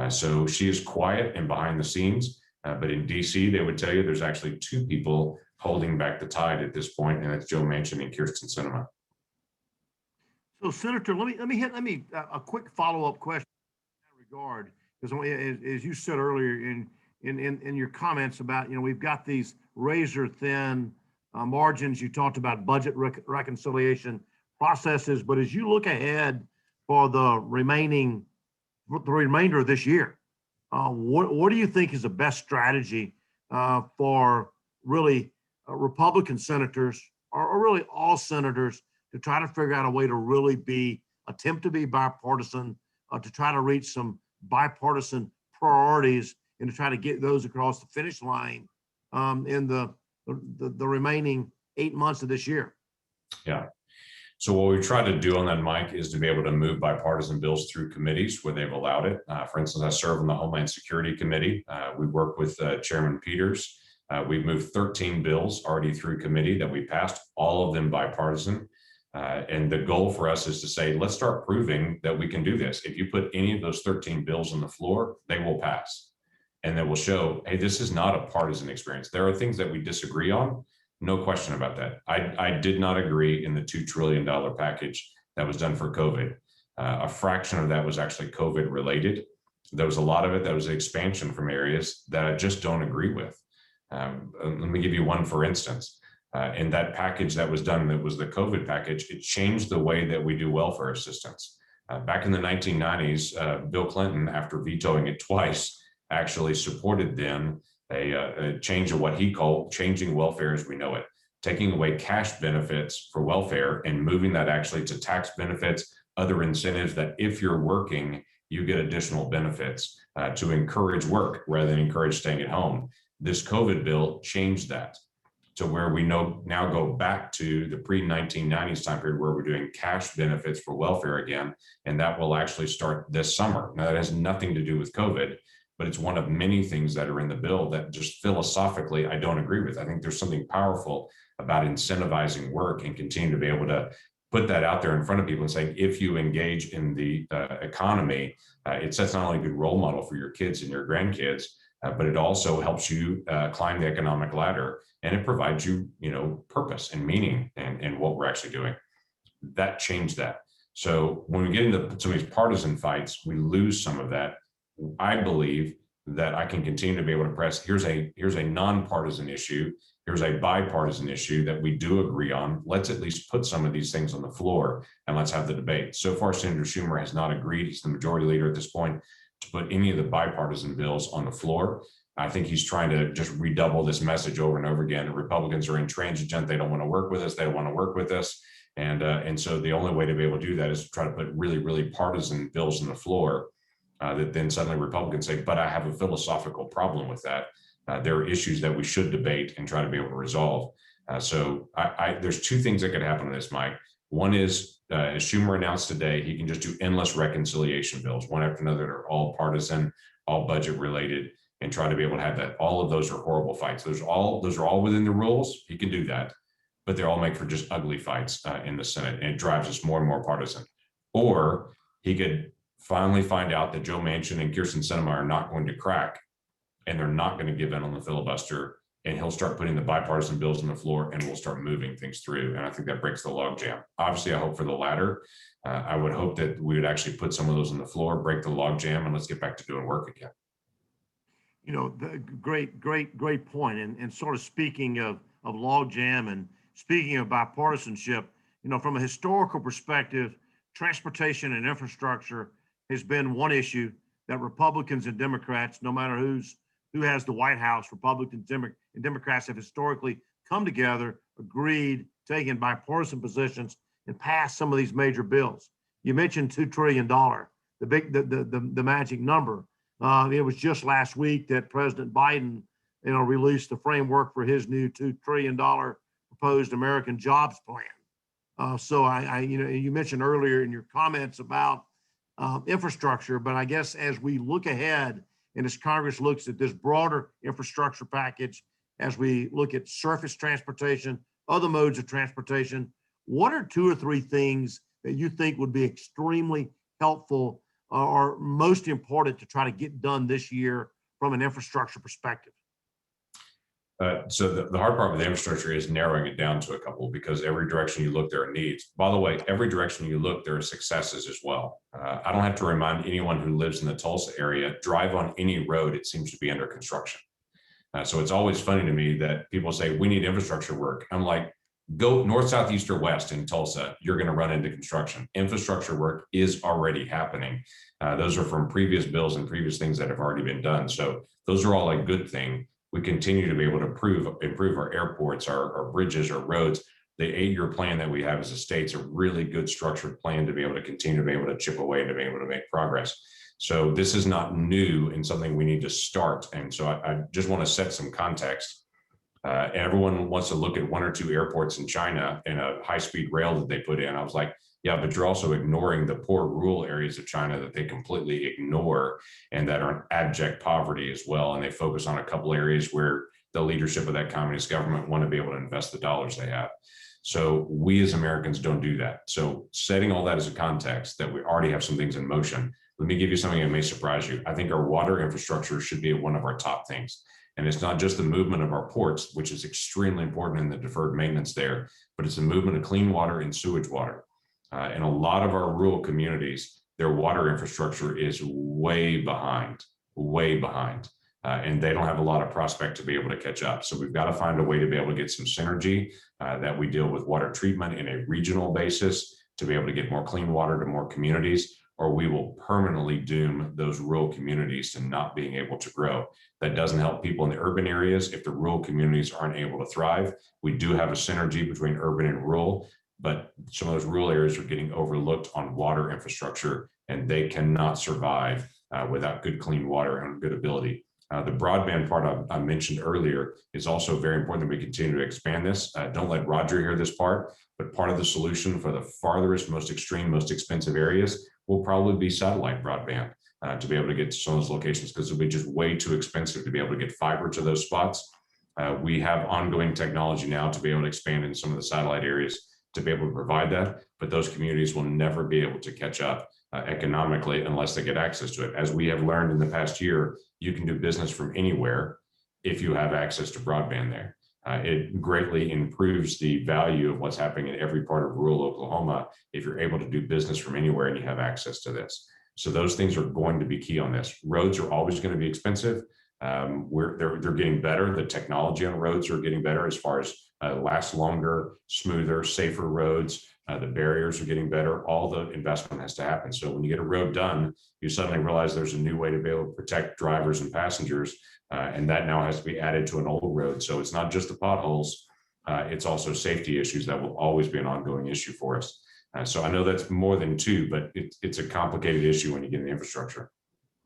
So she is quiet and behind the scenes, but in DC, they would tell you there's actually two people holding back the tide at this point, and that's Joe Manchin and Kyrsten Sinema. So, Senator, let me hit a quick follow-up question in that regard, because as you said earlier in your comments about, we've got these razor thin margins. You talked about budget reconciliation processes, but as you look ahead for the remainder of this year, what do you think is the best strategy for really Republican senators or really all senators to try to figure out a way to really attempt to be bipartisan, to try to reach some bipartisan priorities and to try to get those across the finish line in the remaining 8 months of this year? Yeah. So what we try to do on that, Mike, is to be able to move bipartisan bills through committees where they've allowed it. For instance, I serve on the Homeland Security Committee. We work with Chairman Peters. We've moved 13 bills already through committee that we passed, all of them bipartisan. And the goal for us is to say, let's start proving that we can do this. If you put any of those 13 bills on the floor, they will pass. And they will show, hey, this is not a partisan experience. There are things that we disagree on, no question about that. I did not agree in the $2 trillion package that was done for COVID. A fraction of that was actually COVID related. There was a lot of it that was expansion from areas that I just don't agree with. Let me give you one, for instance. In that package that was done, that was the COVID package, it changed the way that we do welfare assistance. Back in the 1990s, Bill Clinton, after vetoing it twice, actually supported then a change of what he called changing welfare as we know it, taking away cash benefits for welfare and moving that actually to tax benefits, other incentives that if you're working, you get additional benefits to encourage work rather than encourage staying at home. This COVID bill changed that to where we now go back to the pre-1990s time period where we're doing cash benefits for welfare again, and that will actually start this summer. Now, that has nothing to do with COVID, but it's one of many things that are in the bill that just philosophically I don't agree with. I think there's something powerful about incentivizing work and continue to be able to put that out there in front of people and saying, if you engage in the economy, it sets not only a good role model for your kids and your grandkids, but it also helps you climb the economic ladder, and it provides you, purpose and meaning and what we're actually doing. That changed that. So when we get into some of these partisan fights, we lose some of that. I believe that I can continue to be able to press, here's a nonpartisan issue, here's a bipartisan issue that we do agree on. Let's at least put some of these things on the floor and let's have the debate. So far, Senator Schumer has not agreed, he's the majority leader at this point, to put any of the bipartisan bills on the floor. I think he's trying to just redouble this message over and over again. The Republicans are intransigent, they don't want to work with us, they don't want to work with us. And so the only way to be able to do that is to try to put really, really partisan bills on the floor. That then suddenly Republicans say, but I have a philosophical problem with that. There are issues that we should debate and try to be able to resolve. So there's two things that could happen to this, Mike. One is, as Schumer announced today, he can just do endless reconciliation bills, one after another, that are all partisan, all budget related, and try to be able to have that. All of those are horrible fights. Those are all within the rules. He can do that, but they all make for just ugly fights in the Senate, and it drives us more and more partisan. Or he could finally find out that Joe Manchin and Kyrsten Sinema are not going to crack, and they're not going to give in on the filibuster, and he'll start putting the bipartisan bills on the floor, and we'll start moving things through. And I think that breaks the logjam. Obviously, I hope for the latter. I would hope that we would actually put some of those on the floor, break the logjam, and let's get back to doing work again. Great point. And sort of speaking of logjam and speaking of bipartisanship, from a historical perspective, transportation and infrastructure has been one issue that Republicans and Democrats, no matter who has the White House, Republicans and Democrats have historically come together, agreed, taken bipartisan positions, and passed some of these major bills. You mentioned $2 trillion, the magic number. It was just last week that President Biden, released the framework for his new $2 trillion proposed American Jobs Plan. So you mentioned earlier in your comments about infrastructure, but I guess as we look ahead and as Congress looks at this broader infrastructure package, as we look at surface transportation, other modes of transportation, what are 2 or 3 things that you think would be extremely helpful or most important to try to get done this year from an infrastructure perspective? So the hard part with the infrastructure is narrowing it down to a couple, because every direction you look, there are needs. By the way, every direction you look, there are successes as well. I don't have to remind anyone who lives in the Tulsa area, drive on any road, it seems to be under construction. So it's always funny to me that people say, we need infrastructure work. I'm like, go north, south, east, or west in Tulsa, you're going to run into construction. Infrastructure work is already happening. Those are from previous bills and previous things that have already been done. So those are all a good thing. We continue to be able to improve our airports, our bridges, our roads. The 8-year plan that we have as a state is a really good structured plan to be able to continue to be able to chip away and to be able to make progress. So this is not new and something we need to start. And so I just want to set some context. Everyone wants to look at 1 or 2 airports in China and a high-speed rail that they put in. I was like, yeah, but you're also ignoring the poor rural areas of China that they completely ignore and that are in abject poverty as well. And they focus on a couple areas where the leadership of that communist government want to be able to invest the dollars they have. So we as Americans don't do that. So setting all that as a context that we already have some things in motion, let me give you something that may surprise you. I think our water infrastructure should be one of our top things. And it's not just the movement of our ports, which is extremely important in the deferred maintenance there, but it's the movement of clean water and sewage water. In a lot of our rural communities, their water infrastructure is way behind. And they don't have a lot of prospect to be able to catch up. So we've got to find a way to be able to get some synergy that we deal with water treatment in a regional basis to be able to get more clean water to more communities, or we will permanently doom those rural communities to not being able to grow. That doesn't help people in the urban areas if the rural communities aren't able to thrive. We do have a synergy between urban and rural, but some of those rural areas are getting overlooked on water infrastructure, and they cannot survive without good, clean water and good ability. The broadband part I mentioned earlier is also very important that we continue to expand this. Don't let Roger hear this part, but part of the solution for the farthest, most extreme, most expensive areas will probably be satellite broadband to be able to get to some of those locations, because it'll be just way too expensive to be able to get fiber to those spots. We have ongoing technology now to be able to expand in some of the satellite areas to be able to provide that, but those communities will never be able to catch up economically unless they get access to it. As we have learned in the past year, you can do business from anywhere if you have access to broadband there. It greatly improves the value of what's happening in every part of rural Oklahoma if you're able to do business from anywhere and you have access to this. So those things are going to be key on this. Roads are always going to be expensive. They're getting better. The technology on roads are getting better as far as last longer, smoother, safer roads. The barriers are getting better. All the investment has to happen. So when you get a road done, you suddenly realize there's a new way to be able to protect drivers and passengers. And that now has to be added to an old road. So it's not just the potholes. It's also safety issues that will always be an ongoing issue for us. So I know that's more than 2, but it's a complicated issue when you get in the infrastructure.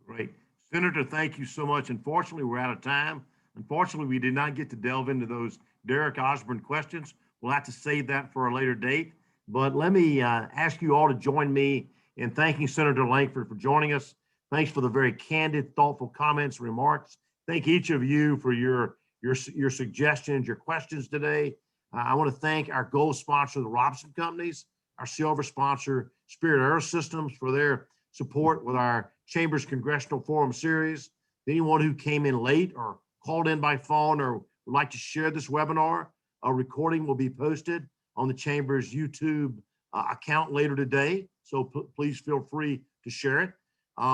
Great. Senator, thank you so much. Unfortunately, we're out of time. Unfortunately, we did not get to delve into those Derek Osborne questions. We'll have to save that for a later date. But let me ask you all to join me in thanking Senator Lankford for joining us. Thanks for the very candid, thoughtful comments, remarks. Thank each of you for your suggestions, your questions today. I want to thank our gold sponsor, the Robson Companies, our silver sponsor, Spirit Aerosystems, for their support with our Chamber's Congressional Forum series. Anyone who came in late or called in by phone or would like to share this webinar, a recording will be posted on the Chamber's YouTube account later today. So please feel free to share it.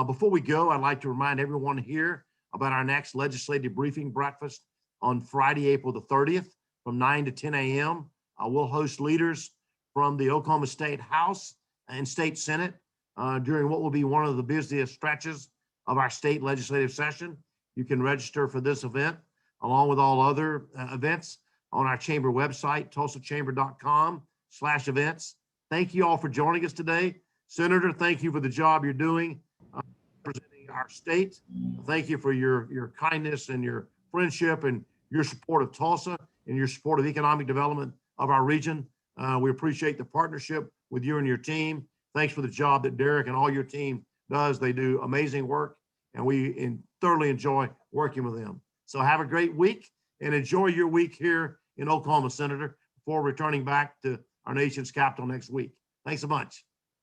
Before we go, I'd like to remind everyone here about our next legislative briefing breakfast on Friday, April the 30th from 9 to 10 a.m. We'll host leaders from the Oklahoma State House and State Senate during what will be one of the busiest stretches of our state legislative session. You can register for this event along with all other events on our chamber website, tulsachamber.com/events. Thank you all for joining us today. Senator, thank you for the job you're doing representing our state. Thank you for your kindness and your friendship and your support of Tulsa and your support of economic development of our region. We appreciate the partnership with you and your team. Thanks for the job that Derek and all your team does. They do amazing work, and we thoroughly enjoy working with them. So have a great week and enjoy your week here in Oklahoma, Senator, before returning back to our nation's capital next week. Thanks so much.